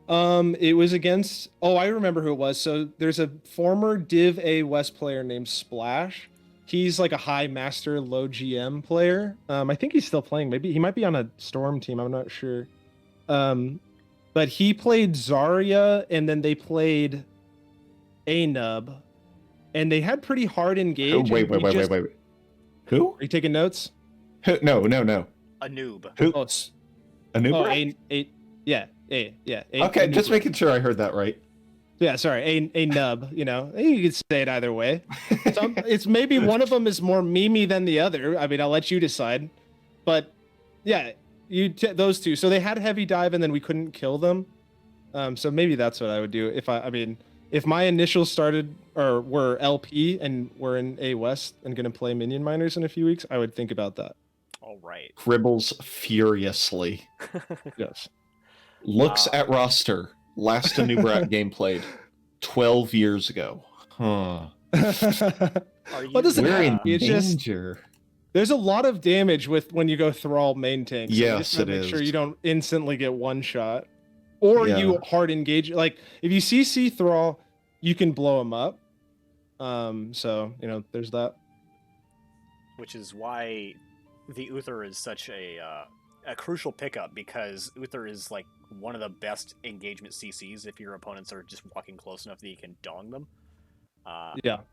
It was against, I remember who it was. So there's a former Div A West player named Splash. He's like a high master, low GM player. I think he's still playing. Maybe he might be on a Storm team. I'm not sure. But he played Zarya, and then they played Anub, and they had pretty hard engage. Oh, wait. Who? Are you taking notes? Who? No. A noob. Who? Oh, A noob? Yeah. Okay, just making sure I heard that right. Yeah, sorry, a nub. You could say it either way. It's maybe one of them is more memey than the other. I mean, I'll let you decide. But yeah, those two. So they had heavy dive, and then we couldn't kill them. So maybe that's what I would do if my initials started or were LP and we're in A West and gonna play Minion Miners in a few weeks. I would think about that. All right. Cribbles furiously. Yes. Looks at roster. Last Anubrat game played 12 years ago. Huh. We're in danger. There's a lot of damage when you go Thrall main tank. So yes, it is. Make sure you don't instantly get one shot, or you hard engage. Like if you CC Thrall, you can blow him up. So there's that. Which is why the Uther is such a crucial pickup, because Uther is like one of the best engagement CCs if your opponents are just walking close enough that you can dong them.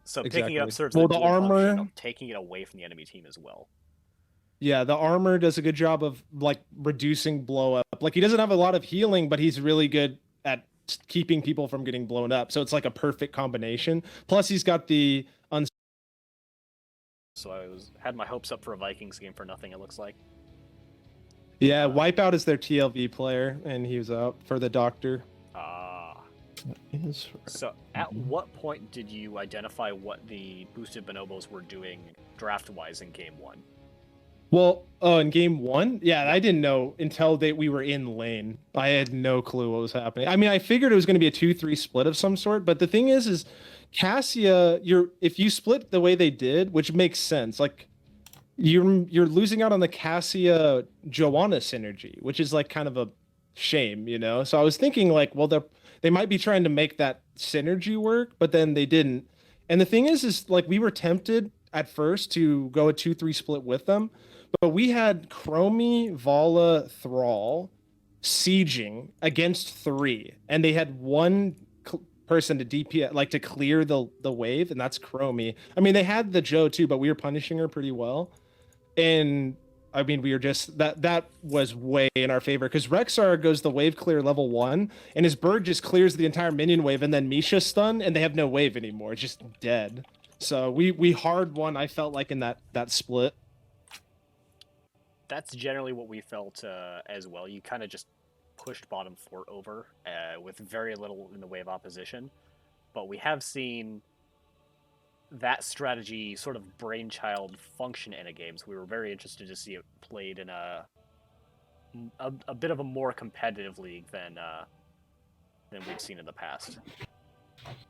So exactly. picking it up serves the armor of taking it away from the enemy team as well. Yeah, the armor does a good job of like reducing blow up. Like he doesn't have a lot of healing, but he's really good at keeping people from getting blown up. So it's like a perfect combination. Plus, he's got the So I had my hopes up for a Vikings game for nothing, it looks like. yeah, Wipeout is their TLV player, and he was out for the doctor. So at what point did you identify what the boosted bonobos were doing draft-wise in game 1? Well, in game 1, yeah, I didn't know until we were in lane. I had no clue what was happening. I mean, I figured it was going to be a 2-3 split of some sort, but the thing is Cassia, if you split the way they did, which makes sense, like you're losing out on the Cassia Joanna synergy, which is like kind of a shame, you know? So I was thinking like, well, they might be trying to make that synergy work, but then they didn't. And the thing is like we were tempted at first to go a 2-3 split with them, but we had Chromie, Vala, Thrall sieging against 3, and they had one person to DP, like to clear the wave, and that's Chromie. I mean, they had the Joe too, but we were punishing her pretty well. And I mean, we were just that was way in our favor because Rexar goes the wave clear level 1, and his bird just clears the entire minion wave, and then Misha stun, and they have no wave anymore. It's just dead. So we hard won. I felt like in that split. That's generally what we felt as well. You kind of just pushed bottom fort over with very little in the way of opposition. But we have seen that strategy sort of brainchild function in a game, so we were very interested to see it played in a bit of a more competitive league than we've seen in the past.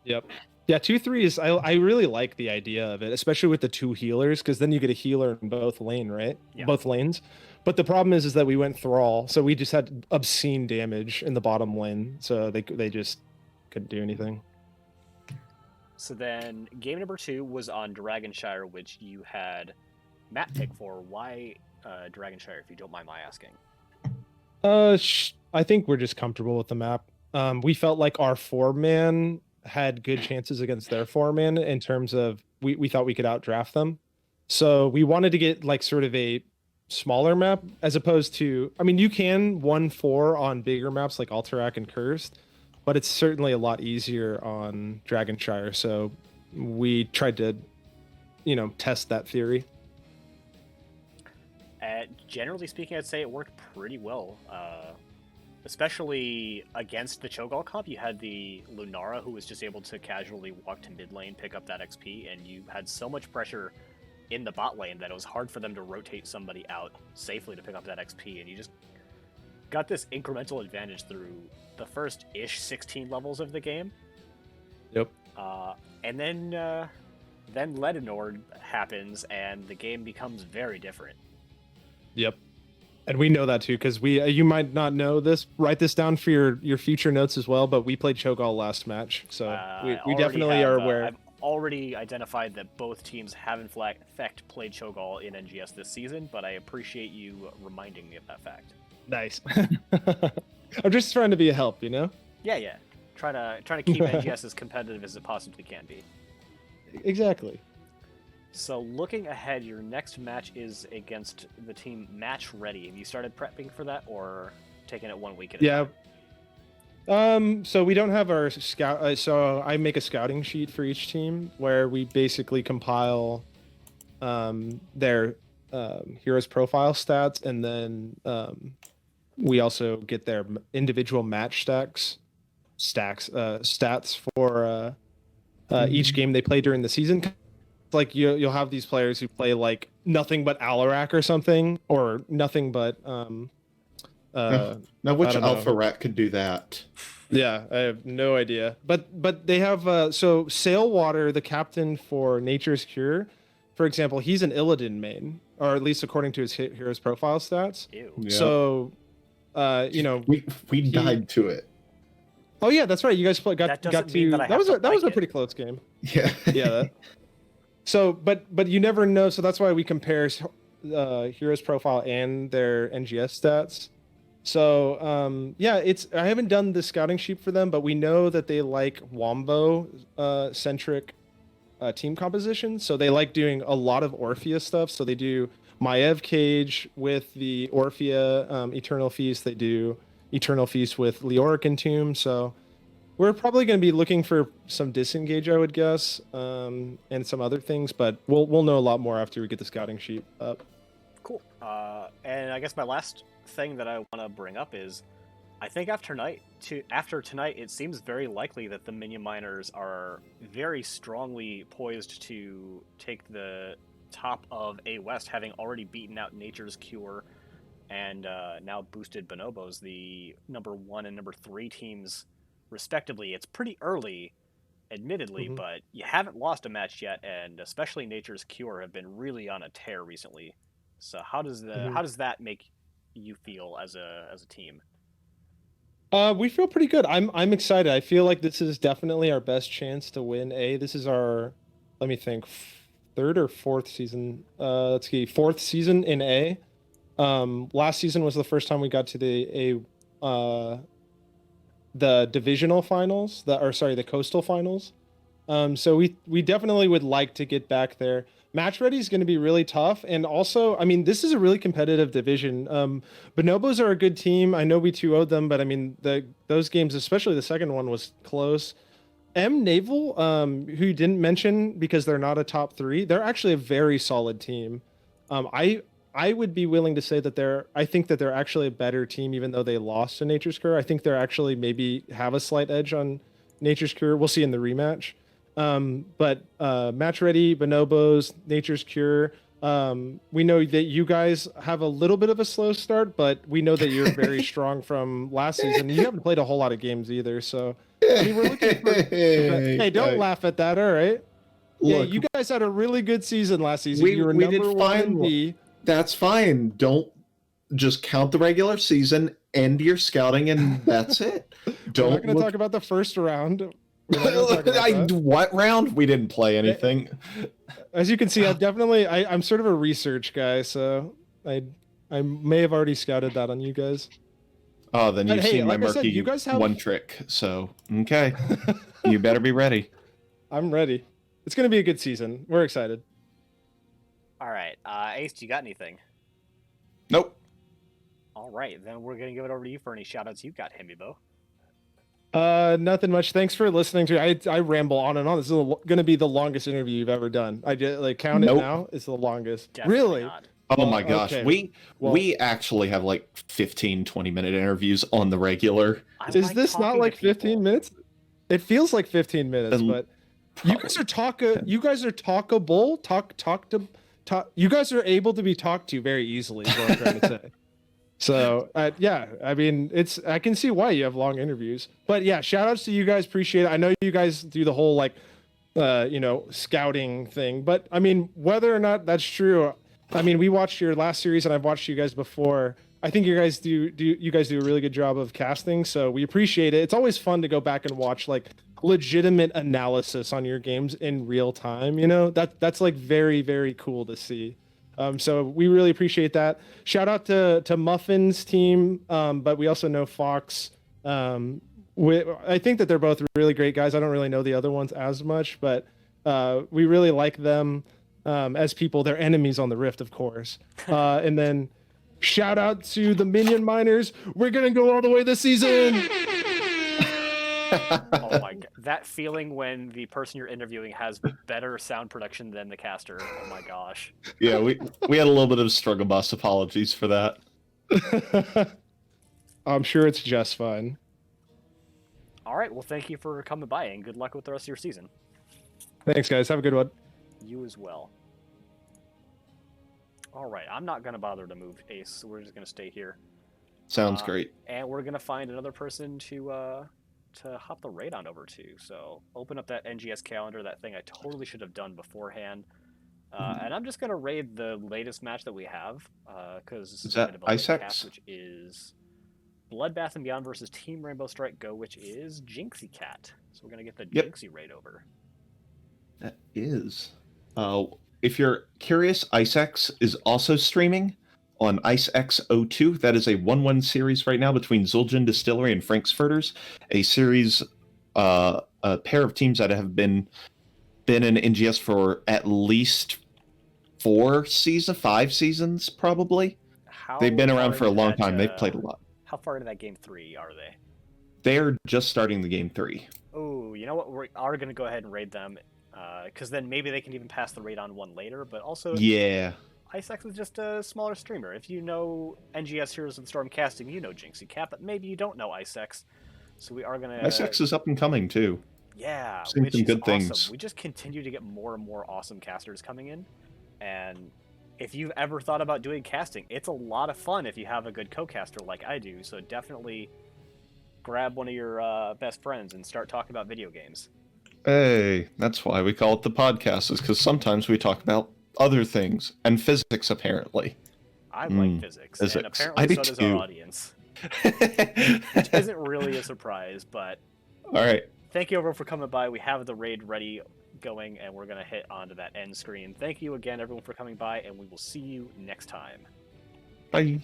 Yep. Yeah, 2-3 is I really like the idea of it, especially with the 2 healers, because then you get a healer in both lane, right? Yeah. Both lanes. But the problem is that we went Thrall, so we just had obscene damage in the bottom lane, so they just couldn't do anything. So then game number 2 was on Dragonshire, which you had Matt pick for. Why Dragonshire, if you don't mind my asking? I think we're just comfortable with the map. We felt like our 4-man had good chances against their 4-man in terms of we thought we could outdraft them. So we wanted to get like sort of a smaller map as opposed to, I mean, you can 1-4 on bigger maps like Alterac and Cursed, but it's certainly a lot easier on Dragonshire. So we tried to, test that theory. Generally speaking, I'd say it worked pretty well. Especially against the Cho'Gall comp, you had the Lunara who was just able to casually walk to mid lane, pick up that XP, and you had so much pressure in the bot lane that it was hard for them to rotate somebody out safely to pick up that XP, and you just got this incremental advantage through the first-ish 16 levels of the game. Yep. And then Leonord happens, and the game becomes very different. Yep. And we know that too, because you might not know this. Write this down for your future notes as well. But we played Cho'Gall last match, so we definitely are aware. I've already identified that both teams have in fact played Cho'Gall in NGS this season, but I appreciate you reminding me of that fact. Nice. I'm just trying to be a help, Yeah. Trying to keep NGS as competitive as it possibly can be. Exactly. So looking ahead, your next match is against the team Match Ready. Have you started prepping for that, or taking it 1 week at a time? So we don't have our scout. So I make a scouting sheet for each team where we basically compile their heroes profile stats, and then we also get their individual match stats for each game they play during the season. Like you'll have these players who play like nothing but Alarak or something, or nothing but now which alpha rat could do that? Yeah, I have no idea. But they have so Sailwater, the captain for Nature's Cure, for example, he's an Illidan main, or at least according to his hero's profile stats. Ew. Yeah. So we died to it. Oh yeah, that's right. You guys got That to doesn't mean that I that was have to was a like pretty it. close game. Yeah. Yeah. So, but you never know. So that's why we compare heroes profile and their NGS stats. So I haven't done the scouting sheet for them, but we know that they like Wombo centric team composition. So they like doing a lot of Orphea stuff. So they do Maiev Cage with the Orphea Eternal Feast. They do Eternal Feast with Leoric Entomb. So We're probably going to be looking for some disengage, I would guess, and some other things, but we'll know a lot more after we get the scouting sheet up. Cool. And I guess my last thing that I want to bring up is, I think after tonight, it seems very likely that the Minion Miners are very strongly poised to take the top of A West, having already beaten out Nature's Cure and now boosted Bonobos, the number 1 and number 3 teams, respectively. It's pretty early, admittedly, but you haven't lost a match yet, and especially Nature's Cure have been really on a tear recently. So how does that make you feel as a team? We feel pretty good. I'm excited. I feel like this is definitely our best chance to win A. This is our, let me think, third or fourth season. Let's see, fourth season in A. Last season was the first time we got to the divisional finals, the coastal finals. So we definitely would like to get back there. Match ready is going to be really tough, and also, I mean, this is a really competitive division. Bonobos are a good team. I know we 2-0'd them, but I mean, those games, especially the second one, was close. Naval, who you didn't mention because they're not a top 3, they're actually a very solid team. I would be willing to say that I think that they're actually a better team, even though they lost to Nature's Cure. I think they're actually maybe have a slight edge on Nature's Cure. We'll see in the rematch. But Match Ready, Bonobos, Nature's Cure. We know that you guys have a little bit of a slow start, but we know that you're very strong from last season. You haven't played a whole lot of games either, so I mean, we're looking for. Hey, don't laugh at that. All right. Look, yeah, you guys had a really good season last season. You were number 1 in B. That's fine. Don't just count the regular season, end your scouting, and that's it. We're not going to talk about the first round. What round? We didn't play anything. As you can see, I'm sort of a research guy, so I may have already scouted that on you guys. Oh, then you've seen my murky you guys have... one trick. So, okay. You better be ready. I'm ready. It's going to be a good season. We're excited. All right. Ace, do you got anything? Nope. All right. Then we're going to give it over to you for any shout-outs you've got, Hemibo. Nothing much. Thanks for listening to me. I ramble on and on. This is going to be the longest interview you've ever done. I just count it now. It's the longest. Definitely really? Not. Oh my gosh. Okay. We actually have like 15, 20-minute interviews on the regular. Is this not like 15 minutes? It feels like 15 minutes, but you guys are talkable. You guys are able to be talked to very easily, is what I'm trying to say. So, yeah, I mean, I can see why you have long interviews. But yeah, shout outs to you guys. Appreciate it. I know you guys do the whole scouting thing. But I mean, whether or not that's true, I mean, we watched your last series and I've watched you guys before. I think you guys do a really good job of casting. So we appreciate it. It's always fun to go back and watch legitimate analysis on your games in real time. That's very, very cool to see. So we really appreciate that. Shout out to Muffin's team, but we also know Fox. I think that they're both really great guys. I don't really know the other ones as much, but we really like them as people. They're enemies on the Rift, of course. And then shout out to the Minion Miners. We're going to go all the way this season. Oh my god, that feeling when the person you're interviewing has better sound production than the caster. Oh my gosh. Yeah, we had a little bit of struggle bus. Apologies for that. I'm sure it's just fine. All right, well, thank you for coming by, and good luck with the rest of your season. Thanks, guys. Have a good one. You as well. All right, I'm not going to bother to move Ace, so we're just going to stay here. Sounds great. And we're going to find another person to hop the raid on over to. So open up that NGS calendar, that thing I totally should have done beforehand. And I'm just going to raid the latest match that we have, because this is a bit of a cast, which is Bloodbath and Beyond versus Team Rainbow Strike Go, which is Jinxie Cat. So we're going to get the Jinxie raid over. That is. If you're curious, IceX is also streaming on IceX02. That is a 1-1 series right now between Zul'jin Distillery and Frankfurters, a series, a pair of teams that have been in NGS for at least 5 seasons, probably. They've been around for a long time. They've played a lot. How far into that game 3 are they? They're just starting the game 3. Oh, you know what? We are going to go ahead and raid them, because then maybe they can even pass the raid on one later. But also, Yeah. Icex is just a smaller streamer. If you know NGS Heroes of the Storm casting, you know Jinxie Cat, but maybe you don't know Icex. So we are going to... Icex is up and coming, too. Yeah, Seen which some is good awesome. things. We just continue to get more and more awesome casters coming in. And if you've ever thought about doing casting, it's a lot of fun if you have a good co-caster like I do. So definitely grab one of your best friends and start talking about video games. Hey, that's why we call it the podcast, is because sometimes we talk about other things. And physics, apparently. I like physics, and physics. apparently I do so does too. our audience. Which isn't really a surprise, but Alright. thank you everyone for coming by. We have the raid ready going, and we're going to hit onto that end screen. Thank you again, everyone, for coming by, and we will see you next time. Bye.